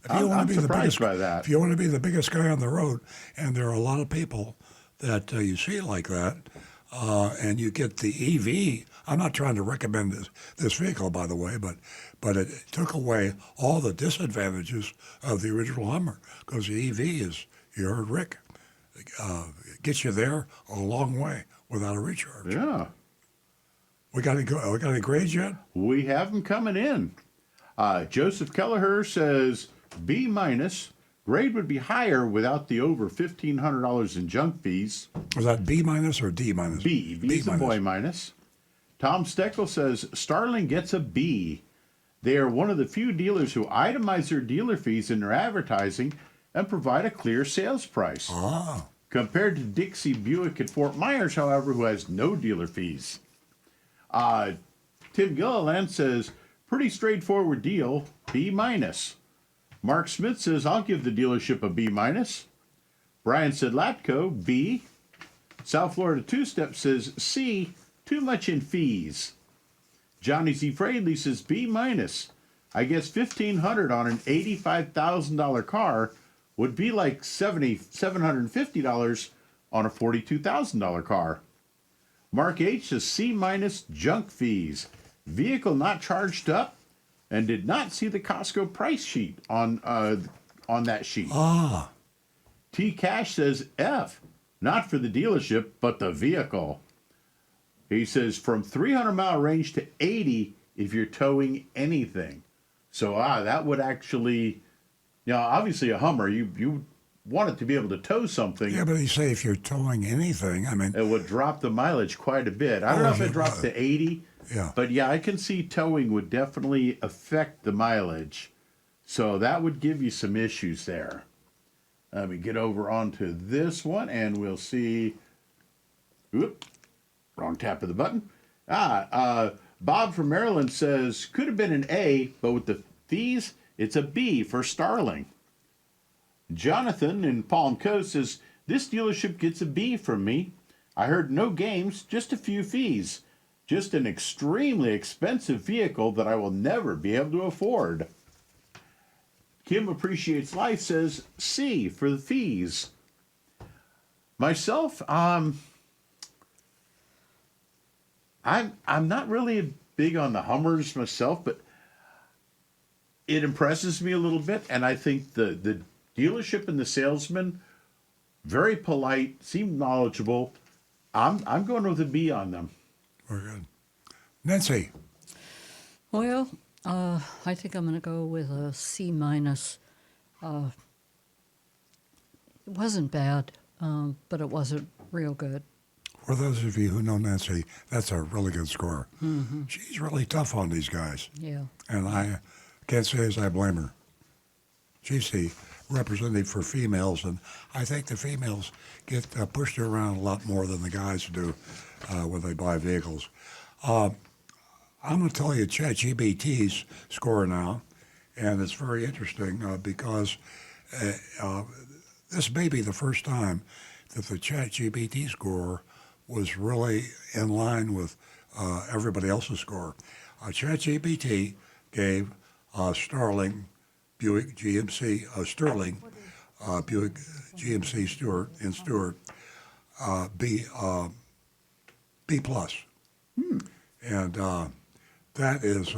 I'm surprised by that. If you want to be the biggest guy on the road, and there are a lot of people that you see like that, and you get the EV. I'm not trying to recommend this vehicle, by the way, but it took away all the disadvantages of the original Hummer, because the EV is, you heard Rick, gets you there a long way without a recharge. Yeah. We got any grades yet? We have them coming in. Joseph Kelleher says B minus. Grade would be higher without the over $1,500 in junk fees. Was that B minus or D minus? B. B's a boy minus. Tom Steckel says Starling gets a B. They are one of the few dealers who itemize their dealer fees in their advertising and provide a clear sales price. Compared to Dixie Buick at Fort Myers, however, who has no dealer fees. Tim Gilliland says, pretty straightforward deal, B minus. Mark Smith says, I'll give the dealership a B minus. Brian Sedlatko, B. South Florida Two-Step says, C, too much in fees. Johnny Z. Fradley says, B minus. I guess $1,500 on an $85,000 car would be like $750 on a $42,000 car. Mark H. says, C minus junk fees. Vehicle not charged up, and did not see the Costco price sheet on that sheet. T. Cash says F, not for the dealership, but the vehicle. He says from 300-mile range to 80 if you're towing anything. So that would actually, obviously a Hummer, you want it to be able to tow something. Yeah, but you say if you're towing anything, I mean, it would drop the mileage quite a bit. I don't know if it drops to 80. Yeah. But yeah, I can see towing would definitely affect the mileage. So that would give you some issues there. Let me get over onto this one and we'll see. Oop, wrong tap of the button. Bob from Maryland says, could have been an A, but with the fees, it's a B for Starling. Jonathan in Palm Coast says, this dealership gets a B from me. I heard no games, just a few fees. Just an extremely expensive vehicle that I will never be able to afford. Kim Appreciates Life says C for the fees. Myself, I'm not really big on the Hummers myself, but it impresses me a little bit, and I think the dealership and the salesman very polite, seemed knowledgeable. I'm going with a B on them. Very good. Nancy. Well, I think I'm going to go with a C minus. It wasn't bad, but it wasn't real good. For those of you who know Nancy, that's a really good score. Mm-hmm. She's really tough on these guys. Yeah. And I can't say as I blame her. She's the representative for females, and I think the females get pushed around a lot more than the guys do when they buy vehicles. I'm going to tell you ChatGPT's score now, and it's very interesting because this may be the first time that the ChatGPT score was really in line with everybody else's score. ChatGPT gave Sterling Buick GMC Buick GMC Stewart B plus, and that is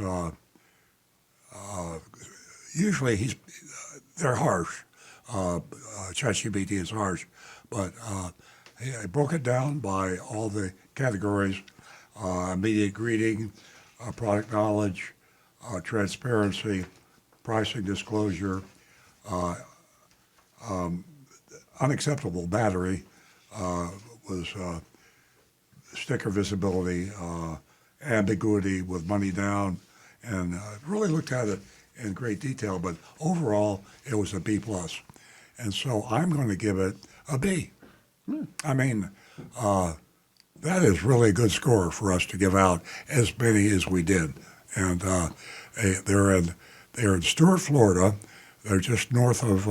usually they're harsh. ChatGPT is harsh, but I broke it down by all the categories: immediate greeting, product knowledge, transparency, pricing disclosure, unacceptable battery was sticker visibility, ambiguity with money down, and really looked at it in great detail. But overall, it was a B plus, and so I'm going to give it a B. I mean, that is really a good score for us to give out as many as we did, and they're in Stuart, Florida. They're just north of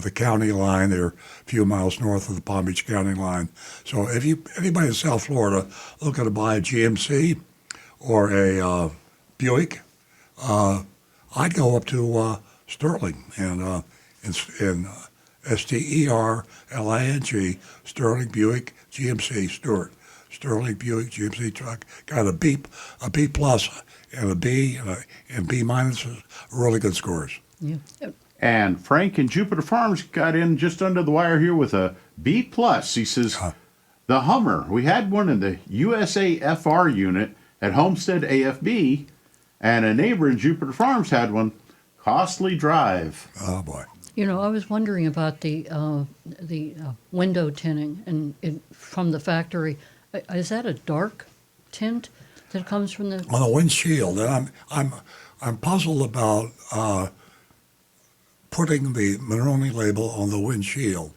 the county line. They're a few miles north of the Palm Beach County line. So if anybody in South Florida looking to buy a GMC or a Buick, I'd go up to Sterling and in Sterling, Sterling Buick GMC Stewart. Sterling Buick GMC truck got a B plus and a B and B minus, really good scores. Yeah. And Frank in Jupiter Farms got in just under the wire here with a B plus. He says, the Hummer, we had one in the USA FR unit at Homestead AFB, and a neighbor in Jupiter Farms had one. Costly drive. Oh boy. You know, I was wondering about the window tinting and from the factory. Is that a dark tint that comes from the on the windshield? And I'm puzzled about putting the Monroney label on the windshield.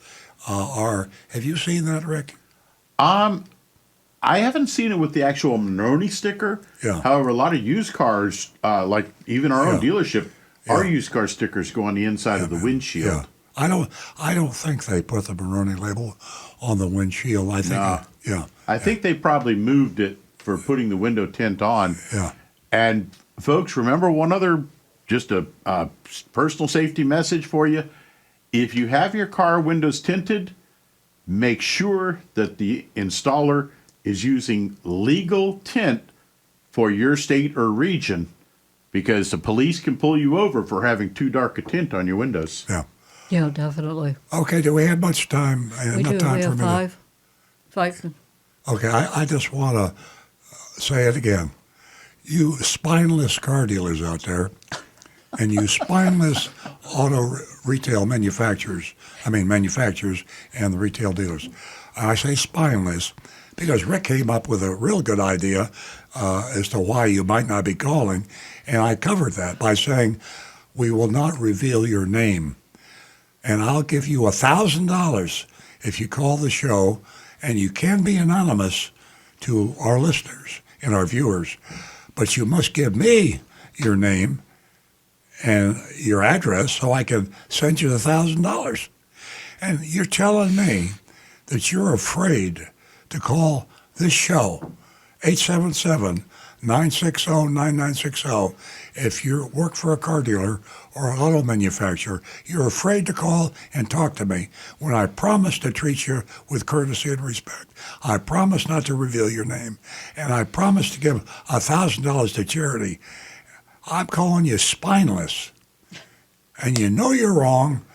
Have you seen that, Rick? I haven't seen it with the actual Monroney sticker. Yeah. However, a lot of used cars, like even our own dealership, our used car stickers go on the inside of the windshield. Yeah. I don't think they put the Monroney label on the windshield. I think I think they probably moved it for putting the window tint on. Yeah. And folks, remember one other, just a personal safety message for you. If you have your car windows tinted, make sure that the installer is using legal tint for your state or region, because the police can pull you over for having too dark a tint on your windows. Yeah. Yeah, definitely. Okay, do we have much time? We Enough do. time We for have a minute? five. Okay, I just want to say it again. You spineless car dealers out there, and you spineless auto retail manufacturers and the retail dealers. I say spineless because Rick came up with a real good idea as to why you might not be calling, and I covered that by saying, we will not reveal your name, and I'll give you $1,000 if you call the show, and you can be anonymous to our listeners and our viewers, but you must give me your name and your address so I can send you the $1,000. And you're telling me that you're afraid to call this show, 877-960-9960. If you work for a car dealer or an auto manufacturer, you're afraid to call and talk to me when I promise to treat you with courtesy and respect. I promise not to reveal your name, and I promise to give $1,000 to charity. I'm calling you spineless, and you know you're wrong,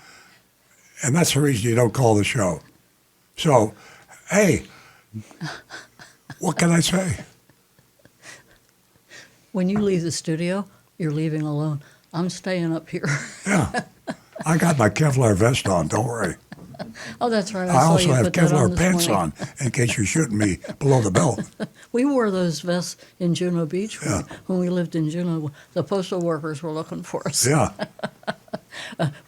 and that's the reason you don't call the show. So, hey, what can I say? When you leave the studio, you're leaving alone. I'm staying up here. Yeah. I got my Kevlar vest on, don't worry. Oh, that's right. I saw also you have put that Kevlar this pants morning. on in case you're shooting me below the belt. We wore those vests in Juneau Beach when we lived in Juneau. The postal workers were looking for us. Yeah.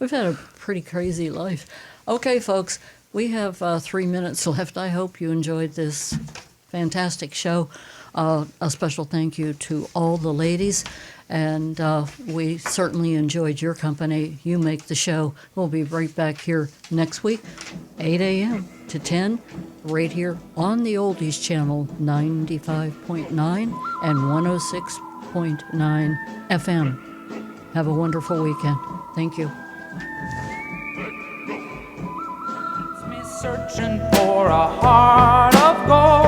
We've had a pretty crazy life. Okay, folks, we have 3 minutes left. I hope you enjoyed this fantastic show. A special thank you to all the ladies, and we certainly enjoyed your company. You make the show. We'll be right back here next week, 8 a.m. to 10, right here on the Oldies Channel, 95.9 and 106.9 FM. Have a wonderful weekend. Thank you. Searching for a heart of gold.